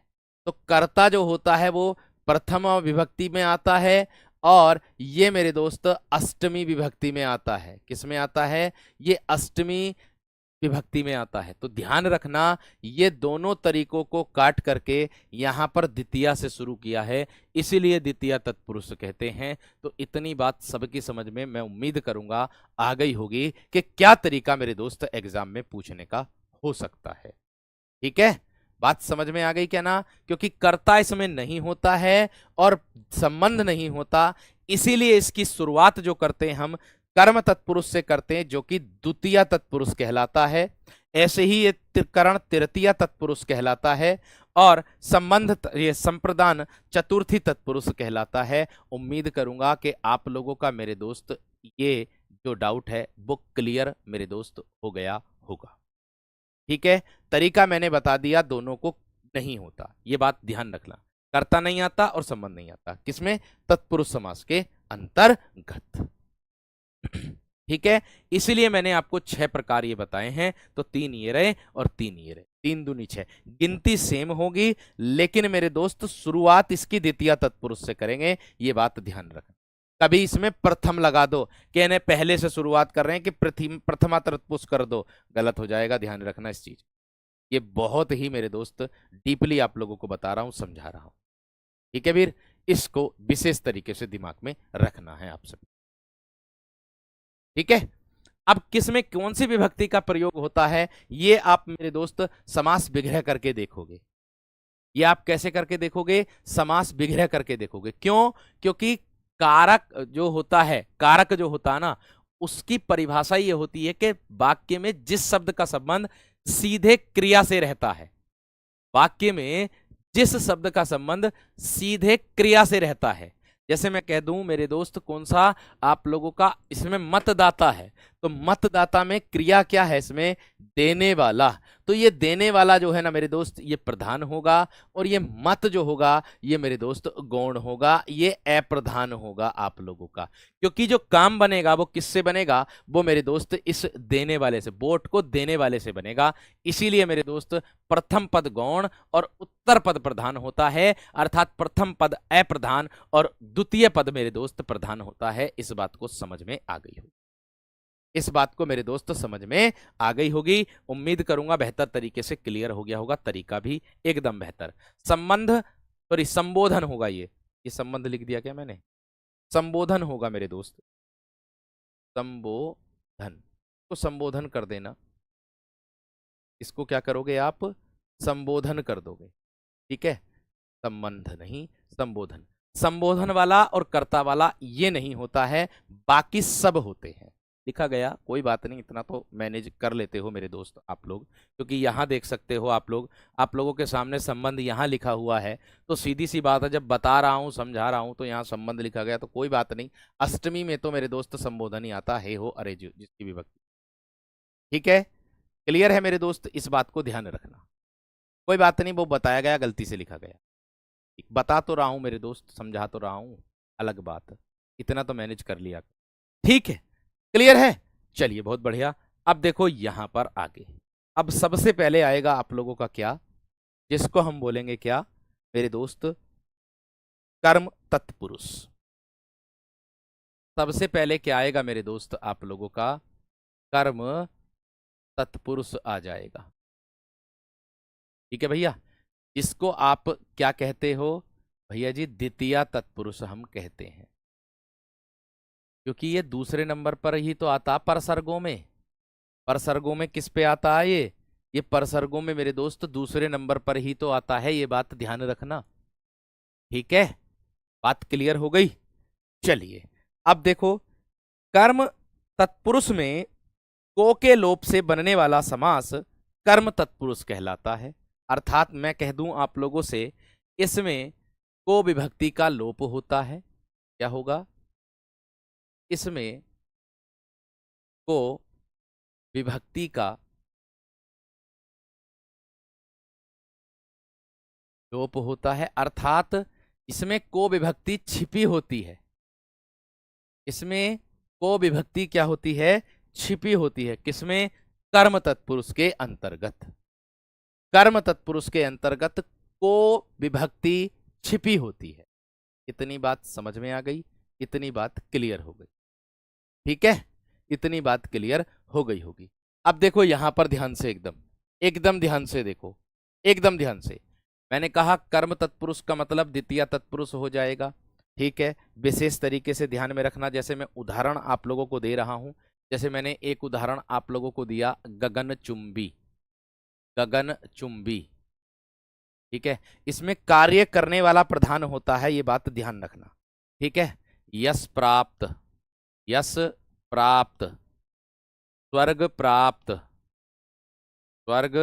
तो कर्ता जो होता है वो प्रथम विभक्ति में आता है, और ये मेरे दोस्त अष्टमी विभक्ति में आता है। किस में आता है, ये अष्टमी विभक्ति में आता है। तो ध्यान रखना, ये दोनों तरीकों को काट करके यहां पर द्वितीय से शुरू किया है, इसीलिए द्वितीय तत्पुरुष कहते हैं। तो इतनी बात सबकी समझ में मैं उम्मीद करूंगा आ गई होगी कि क्या तरीका मेरे दोस्त एग्जाम में पूछने का हो सकता है। ठीक है, बात समझ में आ गई क्या ना, क्योंकि कर्ता इसमें नहीं होता है और संबंध नहीं होता, इसीलिए इसकी शुरुआत जो करते हैं हम कर्म तत्पुरुष से करते हैं, जो कि द्वितीय तत्पुरुष कहलाता है। ऐसे ही ये करण तृतीय तत्पुरुष कहलाता है, और संबंध ये संप्रदान चतुर्थी तत्पुरुष कहलाता है। उम्मीद करूंगा कि आप लोगों का मेरे दोस्त ये जो डाउट है वो क्लियर मेरे दोस्त हो गया होगा। ठीक है, तरीका मैंने बता दिया, दोनों को नहीं होता, ये बात ध्यान रखना, कर्ता नहीं आता और संबंध नहीं आता, किसमें, तत्पुरुष समास के अंतर्गत। ठीक है, इसीलिए मैंने आपको 6 प्रकार ये बताए हैं। तो 3 ये रहे और 3 ये रहे, 3 दूनी 6, गिनती सेम होगी, लेकिन मेरे दोस्त शुरुआत इसकी द्वितीय तत्पुरुष से करेंगे, ये बात ध्यान रखना। कभी इसमें प्रथम लगा दो कि इन्हें पहले से शुरुआत कर रहे हैं कि प्रथमा तत्पुरुष कर दो, गलत हो जाएगा, ध्यान रखना इस चीज। ये बहुत ही मेरे दोस्त डीपली आप लोगों को बता रहा हूं, समझा रहा हूं। ठीक है वीर, इसको विशेष तरीके से दिमाग में रखना है आप सब। ठीक है, अब किसमें कौन सी विभक्ति का प्रयोग होता है, ये आप मेरे दोस्त समास विग्रह करके देखोगे। ये आप कैसे करके देखोगे, समास विग्रह करके देखोगे। क्यों, क्योंकि कारक जो होता है, कारक जो होता है ना, उसकी परिभाषा ये होती है कि वाक्य में जिस शब्द का संबंध सीधे क्रिया से रहता है, वाक्य में जिस शब्द का संबंध सीधे क्रिया से रहता है। जैसे मैं कह दूं मेरे दोस्त कौन सा आप लोगों का इसमें मतदाता है, तो मतदाता में क्रिया क्या है, इसमें देने वाला। तो ये देने वाला जो है ना मेरे दोस्त ये प्रधान होगा, और ये मत जो होगा ये मेरे दोस्त गौण होगा, ये अप्रधान होगा आप लोगों का। क्योंकि जो काम बनेगा वो किससे बनेगा, वो मेरे दोस्त इस देने वाले से, वोट को देने वाले से बनेगा। इसीलिए मेरे दोस्त प्रथम पद गौण और उत्तर पद प्रधान होता है, अर्थात प्रथम पद अप्रधान और द्वितीय पद मेरे दोस्त प्रधान होता है। इस बात को समझ में आ गई होगी, इस बात को मेरे दोस्त समझ में आ गई होगी। उम्मीद करूंगा बेहतर तरीके से क्लियर हो गया होगा, तरीका भी एकदम बेहतर। संबंध सॉरी संबोधन होगा, ये संबंध लिख दिया क्या मैंने, संबोधन होगा मेरे दोस्त, संबोधन को संबोधन कर देना, इसको क्या करोगे आप, संबोधन कर दोगे, ठीक है। संबंध नहीं, संबोधन। संबोधन वाला और कर्ता वाला ये नहीं होता है, बाकी सब होते हैं। लिखा गया, कोई बात नहीं, इतना तो मैनेज कर लेते हो मेरे दोस्त आप लोग, क्योंकि यहां देख सकते हो आप लोग, आप लोगों के सामने संबंध यहां लिखा हुआ है, तो सीधी सी बात है, जब बता रहा हूं समझा रहा हूं तो यहां संबंध लिखा गया तो कोई बात नहीं। अष्टमी में तो मेरे दोस्त संबोधन ही आता है, हो अरे जो जिसकी भी विभक्ति, ठीक है। क्लियर है मेरे दोस्त, इस बात को ध्यान रखना। कोई बात नहीं, वो बताया गया, गलती से लिखा गया, बता तो रहा हूं मेरे दोस्त, समझा तो रहा हूं, अलग बात, इतना तो मैनेज कर लिया, ठीक है। क्लियर है, चलिए बहुत बढ़िया। अब देखो यहां पर आगे, अब सबसे पहले आएगा आप लोगों का क्या, जिसको हम बोलेंगे क्या मेरे दोस्त, कर्म तत्पुरुष। सबसे पहले क्या आएगा मेरे दोस्त आप लोगों का, कर्म तत्पुरुष आ जाएगा, ठीक है भैया। इसको आप क्या कहते हो भैया जी, द्वितीय तत्पुरुष हम कहते हैं, क्योंकि ये दूसरे नंबर पर ही तो आता परसर्गों में। परसर्गों में किस पे आता है ये परसर्गों में मेरे दोस्त दूसरे नंबर पर ही तो आता है, ये बात ध्यान रखना, ठीक है। बात क्लियर हो गई। चलिए अब देखो, कर्म तत्पुरुष में को के लोप से बनने वाला समास कर्म तत्पुरुष कहलाता है। अर्थात मैं कह दूं आप लोगों से, इसमें को विभक्ति का लोप होता है। क्या होगा, इसमें को विभक्ति का लोप होता है, अर्थात इसमें को विभक्ति छिपी होती है, इसमें को विभक्ति क्या होती है, छिपी होती है। किसमें, कर्म तत्पुरुष के अंतर्गत, कर्म तत्पुरुष के अंतर्गत को विभक्ति छिपी होती है। इतनी बात समझ में आ गई, इतनी बात क्लियर हो गई, ठीक है, इतनी बात क्लियर हो गई होगी। अब देखो यहां पर ध्यान से, एकदम ध्यान से देखो, एकदम ध्यान से। मैंने कहा कर्म तत्पुरुष का मतलब द्वितीय तत्पुरुष हो जाएगा, ठीक है। विशेष तरीके से ध्यान में रखना, जैसे मैं उदाहरण आप लोगों को दे रहा हूं, जैसे मैंने एक उदाहरण आप लोगों को दिया, गगनचुंबी, गगनचुंबी, ठीक है। इसमें कार्य करने वाला प्रधान होता है, ये बात ध्यान रखना, ठीक है। यश प्राप्त, यश प्राप्त, स्वर्ग प्राप्त, स्वर्ग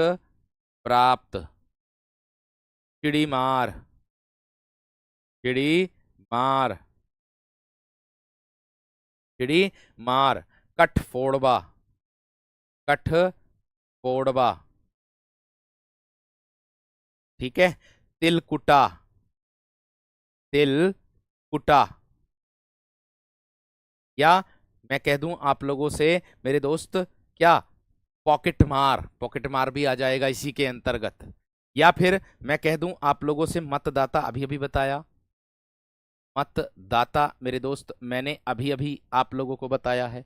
प्राप्त, चिड़ी मार, चिड़ी मार, चिड़ी मार, कठ फोड़बा, कठ फोड़बा, ठीक है। तिल कुटा, तिल कुटा, या मैं कह दूं आप लोगों से मेरे दोस्त, क्या पॉकेट मार, पॉकेट मार भी आ जाएगा इसी के अंतर्गत। या फिर मैं कह दूं आप लोगों से मतदाता, अभी अभी बताया मतदाता मेरे दोस्त, मैंने अभी अभी आप लोगों को बताया है।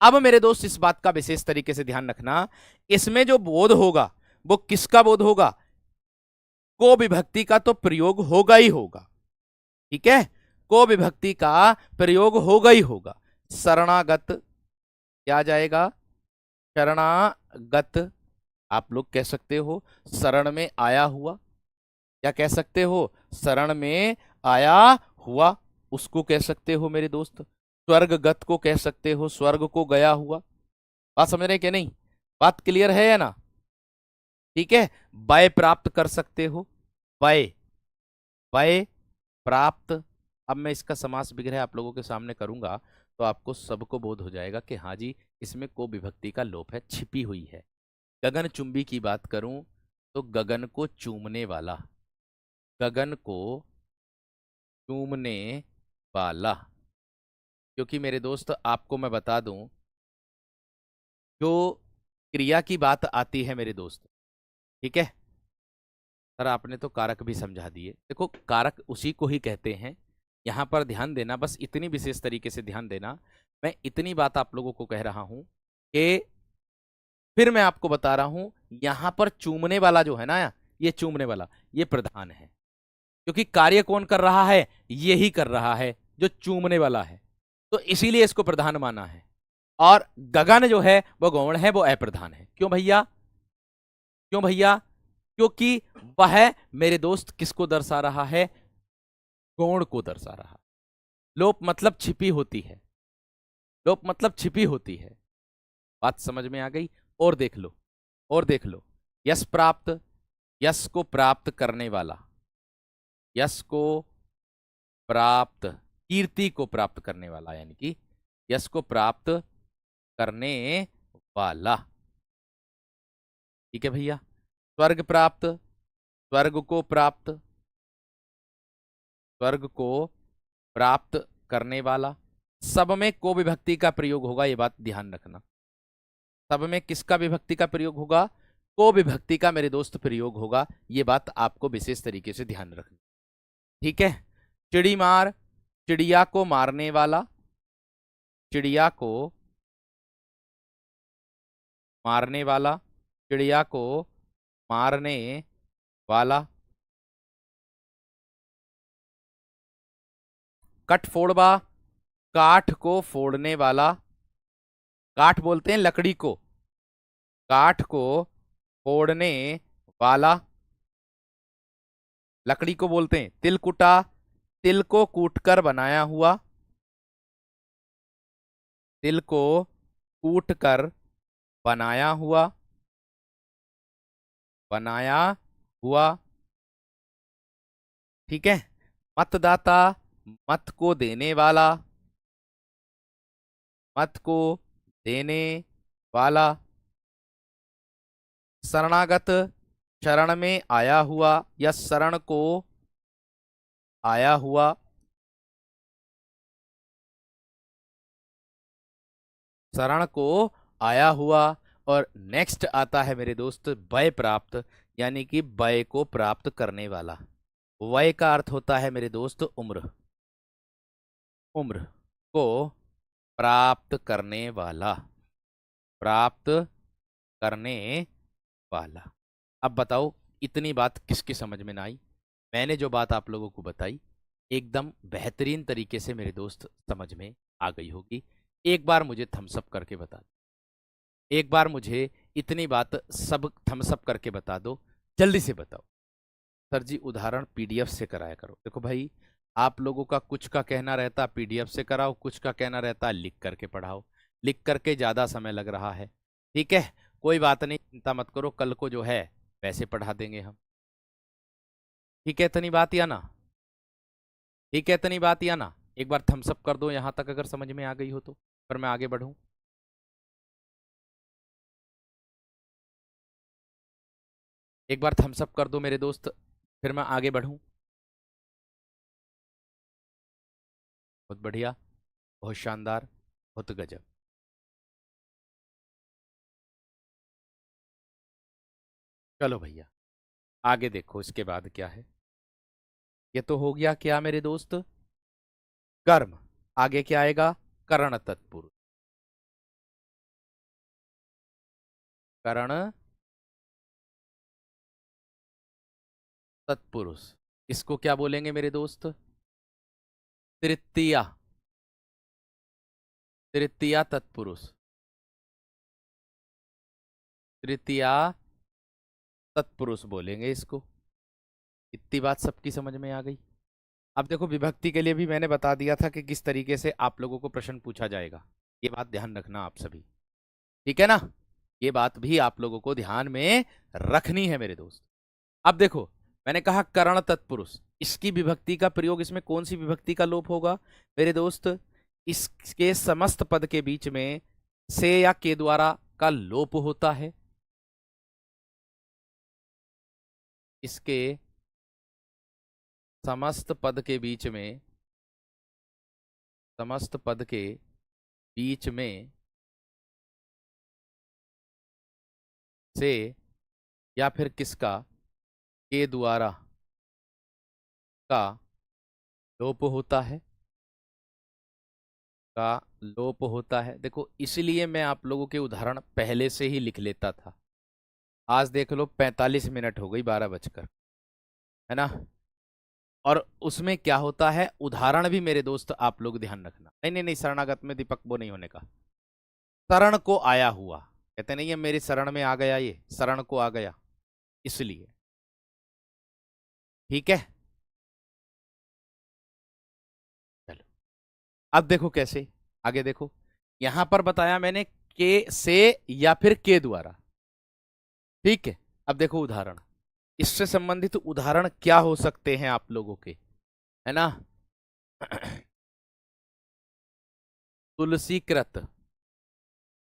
अब मेरे दोस्त इस बात का विशेष तरीके से ध्यान रखना, इसमें जो बोध होगा वो किसका बोध होगा, को विभक्ति का तो प्रयोग होगा ही होगा, ठीक है, को विभक्ति का प्रयोग होगा ही होगा। शरणागत क्या जाएगा, शरणागत, आप लोग कह सकते हो शरण में आया हुआ, क्या कह सकते हो, शरण में आया हुआ, उसको कह सकते हो मेरे दोस्त। स्वर्गगत को कह सकते हो, स्वर्ग को गया हुआ। बात समझ रहे कि नहीं? बात क्लियर है या ना? ठीक है। वय प्राप्त कर सकते हो, वय, वय प्राप्त। अब मैं इसका समास विग्रह आप लोगों के सामने करूंगा तो आपको सबको बोध हो जाएगा कि हाँ जी, इसमें को विभक्ति का लोप है, छिपी हुई है। गगन चुंबी की बात करूं तो गगन को चूमने वाला, गगन को चूमने वाला। क्योंकि मेरे दोस्त आपको मैं बता दूं, जो क्रिया की बात आती है मेरे दोस्त, ठीक है सर, आपने तो कारक भी समझा दिए। देखो कारक उसी को ही कहते हैं। यहां पर ध्यान देना, बस इतनी विशेष तरीके से ध्यान देना। मैं इतनी बात आप लोगों को कह रहा हूं कि फिर मैं आपको बता रहा हूं, यहां पर चूमने वाला जो है ना, ये चूमने वाला, ये प्रधान है। क्योंकि कार्य कौन कर रहा है? ये ही कर रहा है, जो चूमने वाला है, तो इसीलिए इसको प्रधान माना है। और गगन जो है वो गौण है, वो अप्रधान है। क्यों भैया? क्यों भैया? क्योंकि वह मेरे दोस्त किसको दर्शा रहा है? गौण को दर्शा रहा है। लोप मतलब छिपी होती है, लोप मतलब छिपी होती है। बात समझ में आ गई? और देख लो, और देख लो, यश प्राप्त, यश को प्राप्त करने वाला, यश को प्राप्त, कीर्ति को प्राप्त करने वाला, यानी कि यश को प्राप्त करने वाला। ठीक है भैया। स्वर्ग प्राप्त, स्वर्ग को प्राप्त, स्वर्ग को प्राप्त करने वाला। सब में को विभक्ति का प्रयोग होगा, ये बात ध्यान रखना। सब में किसका विभक्ति का प्रयोग होगा? को विभक्ति का मेरे दोस्त प्रयोग होगा, ये बात आपको विशेष तरीके से ध्यान रखनी। ठीक है। चिड़ी मार, चिड़िया को मारने वाला, चिड़िया को मारने वाला, चिड़िया को मारने वाला। कट फोड़वा, काठ को फोड़ने वाला, काठ बोलते हैं लकड़ी को, काठ को फोड़ने वाला, लकड़ी को बोलते हैं। तिल कुटा, तिल को कूटकर बनाया हुआ, तिल को कूटकर बनाया हुआ, बनाया हुआ। ठीक है। मतदाता, मत को देने वाला, मत को देने वाला। शरणागत, शरण में आया हुआ या शरण को आया हुआ, शरण को आया हुआ। और नेक्स्ट आता है मेरे दोस्त वय प्राप्त, यानी कि वय को प्राप्त करने वाला। वय का अर्थ होता है मेरे दोस्त उम्र, उम्र को प्राप्त करने वाला, प्राप्त करने वाला। अब बताओ, इतनी बात किसकी समझ में ना आई? मैंने जो बात आप लोगों को बताई एकदम बेहतरीन तरीके से मेरे दोस्त समझ में आ गई होगी। एक बार मुझे थम्स अप करके बता दो, एक बार मुझे इतनी बात सब थम्स अप करके बता दो, जल्दी से बताओ। सर जी उदाहरण पीडीएफ से कराया करो। देखो भाई, आप लोगों का कुछ का कहना रहता पीडीएफ से कराओ, कुछ का कहना रहता लिख करके पढ़ाओ। लिख करके ज़्यादा समय लग रहा है। ठीक है, कोई बात नहीं, चिंता मत करो, कल को जो है वैसे पढ़ा देंगे हम। ठीक है इतनी बात या ना? ठीक है इतनी बात या ना? एक बार थम्स अप कर दो यहाँ तक अगर समझ में आ गई हो तो, फिर मैं आगे बढ़ूँ। एक बार थम्स अप कर दो मेरे दोस्त, फिर मैं आगे बढ़ूँ। बहुत बढ़िया, बहुत शानदार, बहुत गजब। चलो भैया आगे देखो इसके बाद क्या है। ये तो हो गया क्या मेरे दोस्त? कर्म। आगे क्या आएगा? करण तत्पुरुष, करण तत्पुरुष। इसको क्या बोलेंगे मेरे दोस्त? तृतीया, तृतीया तत्पुरुष, तृतीया तत्पुरुष बोलेंगे इसको। इतनी बात सबकी समझ में आ गई? अब देखो विभक्ति के लिए भी मैंने बता दिया था कि किस तरीके से आप लोगों को प्रश्न पूछा जाएगा, ये बात ध्यान रखना आप सभी, ठीक है ना। ये बात भी आप लोगों को ध्यान में रखनी है मेरे दोस्त। अब देखो, मैंने कहा करण तत्पुरुष, इसकी विभक्ति का प्रयोग, इसमें कौन सी विभक्ति का लोप होगा मेरे दोस्त? इसके समस्त पद के बीच में से या के द्वारा का लोप होता है। इसके समस्त पद के बीच में, समस्त पद के बीच में से या फिर किसका, के द्वारा का लोप होता है, का लोप होता है। देखो इसलिए मैं आप लोगों के उदाहरण पहले से ही लिख लेता था। आज देख लो 45 मिनट हो गई, 12 बजकर, है ना। और उसमें क्या होता है, उदाहरण भी मेरे दोस्त आप लोग ध्यान रखना। नहीं नहीं नहीं, शरणागत में दीपक वो नहीं होने का, शरण को आया हुआ, कहते नहीं है मेरी शरण में आ गया, ये शरण को आ गया, इसलिए, ठीक है। चलो अब देखो कैसे, आगे देखो, यहां पर बताया मैंने के से या फिर के द्वारा, ठीक है। अब देखो उदाहरण, इससे संबंधित उदाहरण क्या हो सकते हैं आप लोगों के, है ना। तुलसी कृत,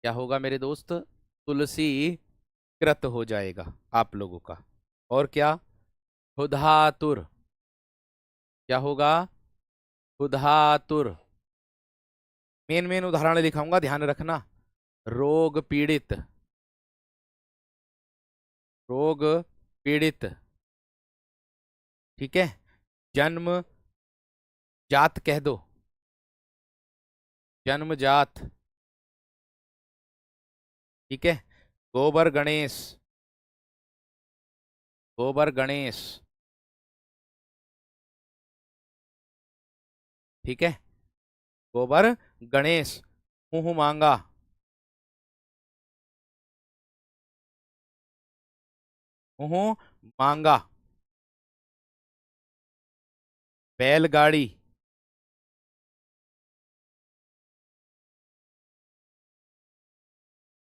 क्या होगा मेरे दोस्त? तुलसी कृत हो जाएगा आप लोगों का। और क्या? हुधातुर, क्या होगा? हुधातुर। मेन मेन उदाहरण लिखाऊंगा, ध्यान रखना। रोग पीड़ित, रोग पीड़ित, ठीक है। जन्म जात कह दो, जन्म जात, ठीक है। गोबर गणेश, गोबर गणेश, ठीक है। गोबर गणेश। मुंह मांगा, मुंह मांगा। बैलगाड़ी,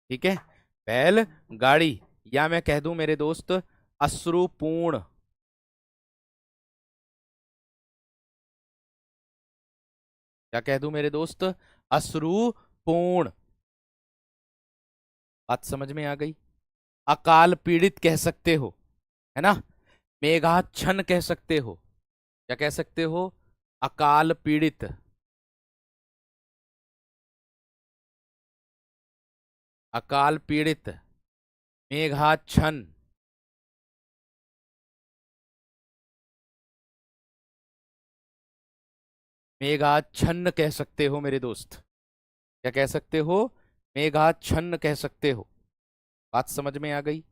ठीक है। बैलगाड़ी, या मैं कह दूं मेरे दोस्त अश्रुपूर्ण, क्या कह दूं मेरे दोस्त? अश्रुपूर्ण। बात समझ में आ गई। अकाल पीड़ित कह सकते हो, है ना। मेघाच्छन्न कह सकते हो, क्या कह सकते हो? अकाल पीड़ित। अकाल पीड़ित, मेघाच्छन्न, मेघाच्छन्न कह सकते हो मेरे दोस्त, क्या कह सकते हो? मेघाच्छन्न कह सकते हो। बात समझ में आ गई,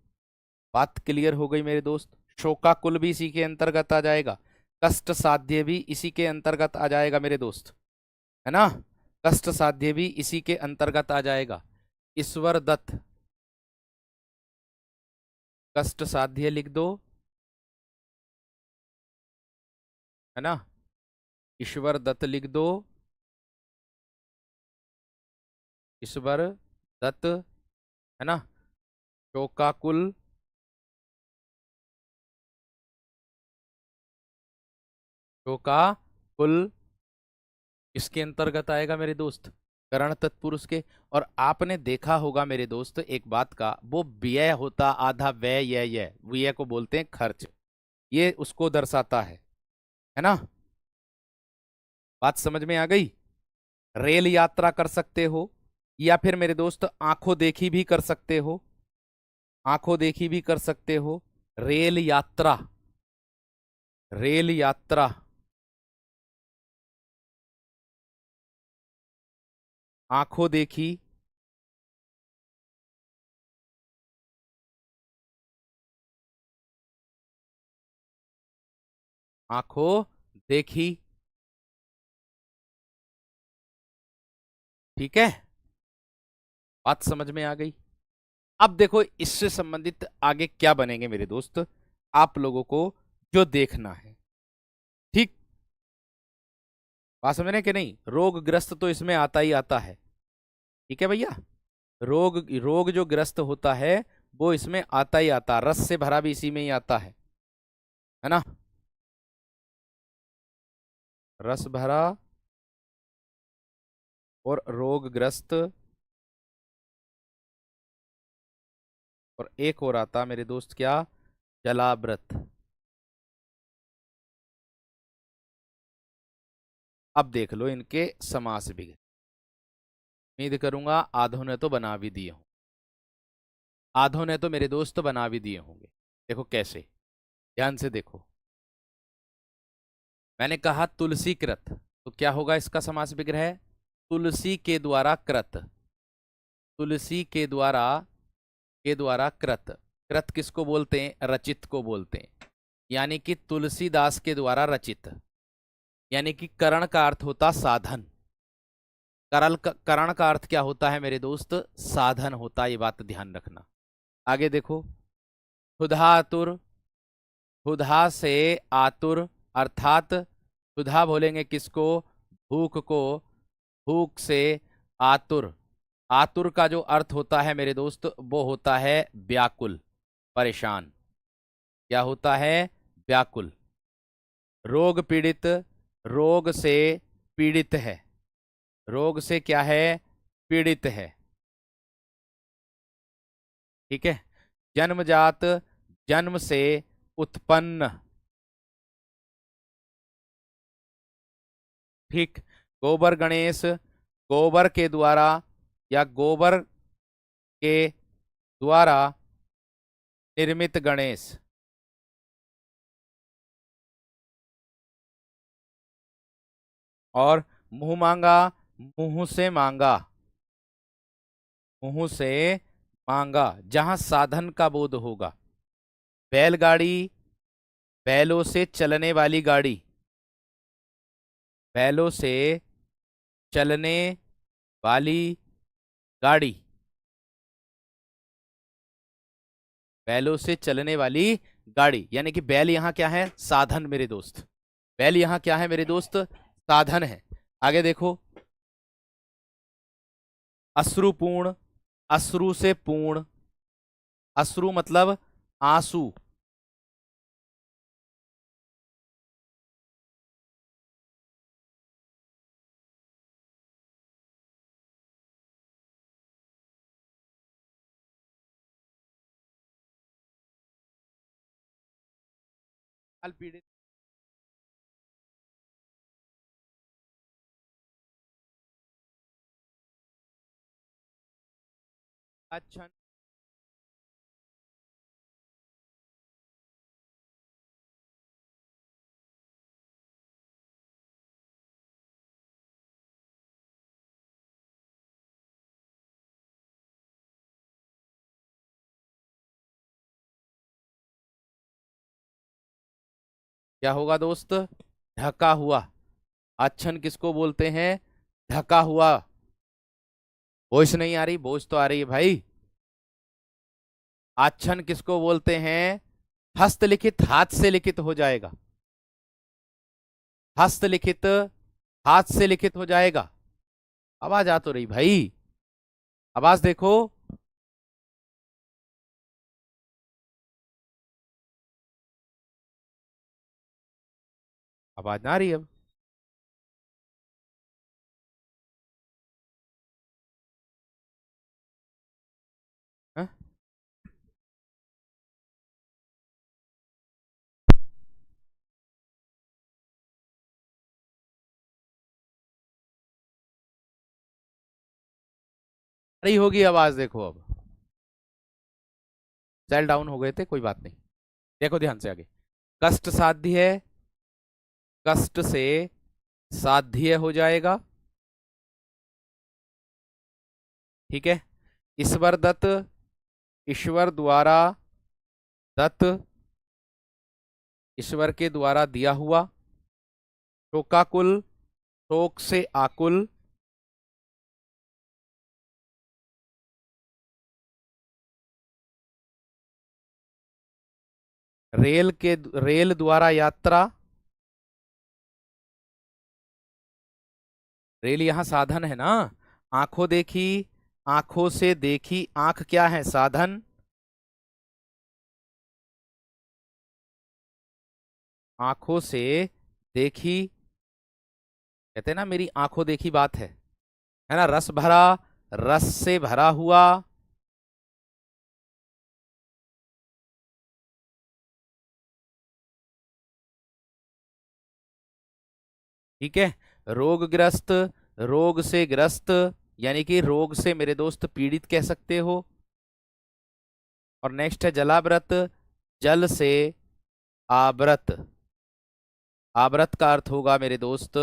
बात क्लियर हो गई मेरे दोस्त। शोकाकुल भी इसी के अंतर्गत आ जाएगा, कष्ट साध्य भी इसी के अंतर्गत आ जाएगा मेरे दोस्त, है ना। कष्ट साध्य भी इसी के अंतर्गत आ जाएगा। ईश्वर दत्त, कष्ट साध्य लिख दो, है ना। ईश्वर दत्त लिख दो, ईश्वर दत्त, है ना। शोकाकुल, शोकाकुल इसके अंतर्गत आएगा मेरे दोस्त, करण तत्पुरुष के। और आपने देखा होगा मेरे दोस्त एक बात का, वो व्यय होता आधा व्यय, ये व्यय को बोलते हैं खर्च, ये उसको दर्शाता है ना। बात समझ में आ गई। रेल यात्रा कर सकते हो, या फिर मेरे दोस्त आंखों देखी भी कर सकते हो, आंखों देखी भी कर सकते हो। रेल यात्रा, रेल यात्रा, आंखों देखी, आंखों देखी, ठीक है। बात समझ में आ गई। अब देखो इससे संबंधित आगे क्या बनेंगे मेरे दोस्त, आप लोगों को जो देखना है, ठीक। बात समझ रहे हैं कि नहीं? रोगग्रस्त तो इसमें आता ही आता है, ठीक है भैया। रोग रोग जो ग्रस्त होता है वो इसमें आता ही आता, रस से भरा भी इसी में ही आता है ना। रस भरा और रोगग्रस्त, और एक और आता मेरे दोस्त क्या, जलावृत। अब देख लो इनके समास भी, उम्मीद करूंगा आधों ने तो बना भी दिए हों, आधों ने तो मेरे दोस्त बना भी दिए होंगे। देखो कैसे, ध्यान से देखो। मैंने कहा तुलसी कृत, तो क्या होगा इसका समास विग्रह? तुलसी के द्वारा कृत, तुलसी के द्वारा कृत। कृत किसको बोलते हैं? रचित को बोलते हैं, यानी कि तुलसीदास के द्वारा रचित, यानी कि करण का अर्थ होता साधन। करण का अर्थ क्या होता है मेरे दोस्त? साधन होता है, ये बात ध्यान रखना। आगे देखो, क्षुधा आतुर, क्षुधा से आतुर, अर्थात क्षुधा बोलेंगे किसको? भूख को, भूख से आतुर। आतुर का जो अर्थ होता है मेरे दोस्त वो होता है व्याकुल, परेशान। क्या होता है? व्याकुल। रोग पीड़ित, रोग से पीड़ित है, रोग से क्या है? पीड़ित है, ठीक है। जन्मजात, जन्म से उत्पन्न, ठीक। गोबर गणेश, गोबर के द्वारा या गोबर के द्वारा निर्मित गणेश। और मुंह मांगा, मुंह से मांगा, मुंह से मांगा, जहां साधन का बोध होगा। बैलगाड़ी, बैलों से चलने वाली गाड़ी, बैलों से चलने वाली गाड़ी, बैलों से चलने वाली गाड़ी, यानी कि बैल यहाँ क्या है? साधन मेरे दोस्त। बैल यहाँ क्या है मेरे दोस्त? साधन है। आगे देखो, अश्रुपूर्ण, अश्रु से पूर्ण, अश्रु मतलब आंसू, पीड़ित। अच्छा, क्या होगा दोस्त? ढका हुआ। अच्छन किसको बोलते हैं? ढका हुआ। वॉइस नहीं आ रही? वॉइस तो आ रही है भाई। आच्छन किसको बोलते हैं? हस्तलिखित, हाथ से लिखित हो जाएगा, हस्तलिखित, हाथ से लिखित हो जाएगा। आवाज आ तो रही भाई, आवाज देखो। आवाज ना आ रही अब? हाँ? रही होगी आवाज, देखो अब सेल डाउन हो गए थे, कोई बात नहीं। देखो ध्यान से आगे, कष्ट साध्य है, कष्ट से साध्य हो जाएगा, ठीक है। ईश्वर दत्त, ईश्वर द्वारा दत्त, ईश्वर के द्वारा दिया हुआ। शोकाकुल, शोक से आकुल, रेल द्वारा यात्रा, रेल यहाँ साधन है ना, आंखों देखी, आंखों से देखी, आंख क्या है? साधन। आंखों से देखी, कहते हैं ना मेरी आंखों देखी बात है ना। रस भरा, रस से भरा हुआ, ठीक है। रोगग्रस्त, रोग से ग्रस्त, यानी कि रोग से मेरे दोस्त पीड़ित कह सकते हो। और नेक्स्ट है जलाव्रत, जल से आवृत। आवृत का अर्थ होगा मेरे दोस्त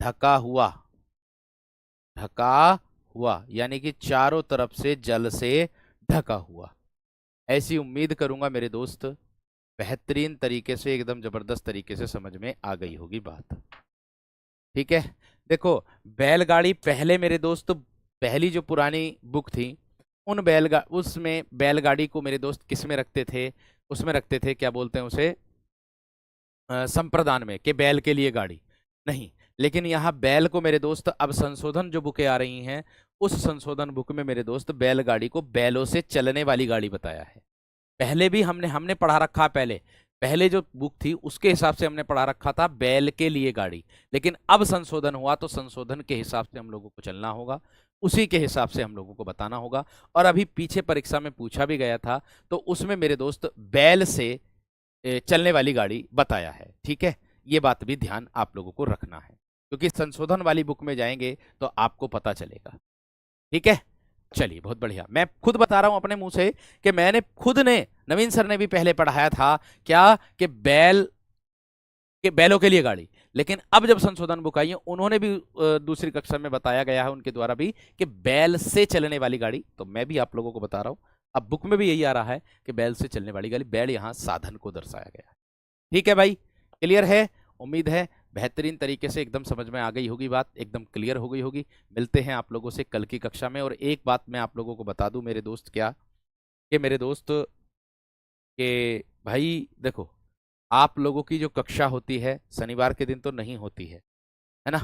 ढका हुआ, ढका हुआ, यानी कि चारों तरफ से जल से ढका हुआ। ऐसी उम्मीद करूंगा मेरे दोस्त बेहतरीन तरीके से, एकदम जबरदस्त तरीके से समझ में आ गई होगी बात। ठीक है। देखो, बैलगाड़ी पहले मेरे दोस्त, पहली जो पुरानी बुक थी उन उसमें बैलगाड़ी को मेरे दोस्त किस में रखते थे? उसमें रखते थे, क्या बोलते हैं उसे, संप्रदान में, कि बैल के लिए गाड़ी नहीं। लेकिन यहाँ बैल को मेरे दोस्त, अब संशोधन जो बुकें आ रही हैं उस संशोधन बुक में मेरे दोस्त बैलगाड़ी को बैलों से चलने वाली गाड़ी बताया है। पहले भी हमने हमने पढ़ा रखा, पहले पहले जो बुक थी उसके हिसाब से हमने पढ़ा रखा था बैल के लिए गाड़ी। लेकिन अब संशोधन हुआ तो संशोधन के हिसाब से हम लोगों को चलना होगा, उसी के हिसाब से हम लोगों को बताना होगा। और अभी पीछे परीक्षा में पूछा भी गया था तो उसमें मेरे दोस्त बैल से चलने वाली गाड़ी बताया है। ठीक है, ये बात भी ध्यान आप लोगों को रखना है, क्योंकि संशोधन वाली बुक में जाएंगे तो आपको पता चलेगा। ठीक है, चलिए बहुत बढ़िया। मैं खुद बता रहा हूं अपने मुंह से कि मैंने खुद ने, नवीन सर ने भी पहले पढ़ाया था क्या, कि बैल के बैलों के लिए गाड़ी। लेकिन अब जब संशोधन बुक आई है उन्होंने भी दूसरी कक्षा में बताया गया है उनके द्वारा भी कि बैल से चलने वाली गाड़ी। तो मैं भी आप लोगों को बता रहा हूं, अब बुक में भी यही आ रहा है कि बैल से चलने वाली गाड़ी, बैल यहां साधन को दर्शाया गया है। ठीक है भाई, क्लियर है? उम्मीद है बेहतरीन तरीके से एकदम समझ में आ गई होगी बात, एकदम क्लियर हो गई होगी। मिलते हैं आप लोगों से कल की कक्षा में। और एक बात मैं आप लोगों को बता दूं मेरे दोस्त, क्या कि मेरे दोस्त के भाई देखो, आप लोगों की जो कक्षा होती है शनिवार के दिन तो नहीं होती है ना।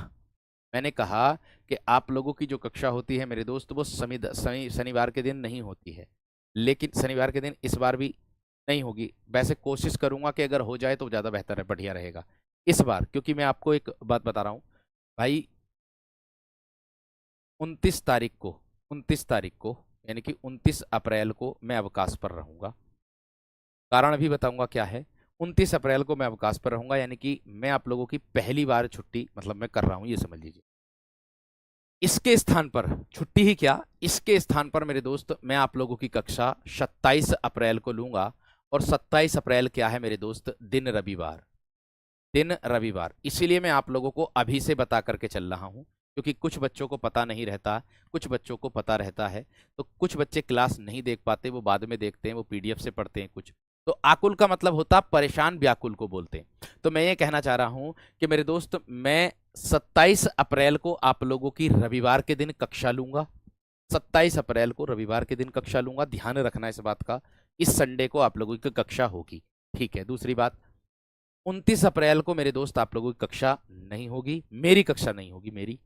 मैंने कहा कि आप लोगों की जो कक्षा होती है मेरे दोस्त वो शनिवार के दिन नहीं होती है। लेकिन शनिवार के दिन इस बार भी नहीं होगी। वैसे कोशिश करूंगा कि अगर हो जाए तो ज़्यादा बेहतर है, बढ़िया रहेगा इस बार। क्योंकि मैं आपको एक बात बता रहा हूँ भाई, 29 तारीख को, 29 तारीख को यानी कि 29 अप्रैल को मैं अवकाश पर रहूंगा। कारण भी बताऊंगा क्या है। 29 अप्रैल को मैं अवकाश पर रहूंगा, यानी कि मैं आप लोगों की पहली बार छुट्टी मतलब मैं कर रहा हूं, ये समझ लीजिए। इसके स्थान पर, छुट्टी ही क्या, इसके स्थान पर मेरे दोस्त मैं आप लोगों की कक्षा 27 अप्रैल को लूंगा। और 27 अप्रैल क्या है मेरे दोस्त? दिन रविवार, दिन रविवार। इसीलिए मैं आप लोगों को अभी से बता करके चल रहा हूं, क्योंकि कुछ बच्चों को पता नहीं रहता, कुछ बच्चों को पता रहता है। तो कुछ बच्चे क्लास नहीं देख पाते, वो बाद में देखते हैं, वो पीडीएफ से पढ़ते हैं कुछ। तो आकुल का मतलब होता परेशान व्याकुल को बोलते हैं। तो मैं ये कहना चाह रहा हूं कि मेरे दोस्त मैं 27 अप्रैल को आप लोगों की रविवार के दिन कक्षा लूंगा। 27 अप्रैल को रविवार के दिन कक्षा लूंगा, ध्यान रखना इस बात का। इस संडे को आप लोगों की कक्षा होगी। ठीक है, दूसरी बात, 29 अप्रैल को मेरे दोस्त आप लोगों की कक्षा नहीं होगी, मेरी कक्षा नहीं होगी। मेरी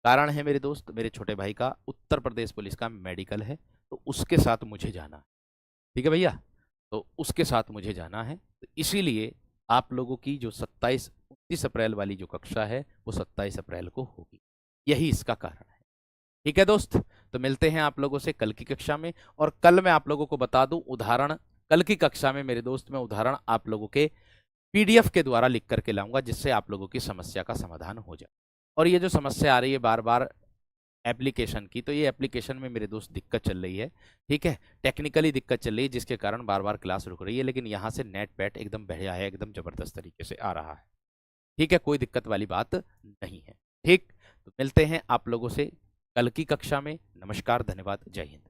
कारण है मेरे दोस्त, मेरे छोटे भाई का उत्तर प्रदेश पुलिस का मेडिकल है, तो उसके साथ मुझे जाना। ठीक है भैया, तो उसके साथ मुझे जाना है। तो इसीलिए आप लोगों की जो 29 अप्रैल वाली जो कक्षा है वो 27 अप्रैल को होगी, यही इसका कारण है। ठीक है दोस्त, तो मिलते हैं आप लोगों से कल की कक्षा में। और कल मैं आप लोगों को बता दूं उदाहरण, कल की कक्षा में मेरे दोस्त मैं उदाहरण आप लोगों के पीडीएफ के द्वारा लिख करके लाऊंगा, जिससे आप लोगों की समस्या का समाधान हो जाए। और ये जो समस्या आ रही है बार बार एप्लीकेशन की, तो ये एप्लीकेशन में मेरे दोस्त दिक्कत चल रही है। ठीक है, टेक्निकली दिक्कत चल रही है जिसके कारण बार बार क्लास रुक रही है। लेकिन यहाँ से नेट पैट एकदम बढ़िया है, एकदम जबरदस्त तरीके से आ रहा है। ठीक है, कोई दिक्कत वाली बात नहीं है। ठीक, तो मिलते हैं आप लोगों से कल की कक्षा में। नमस्कार, धन्यवाद, जय हिंद।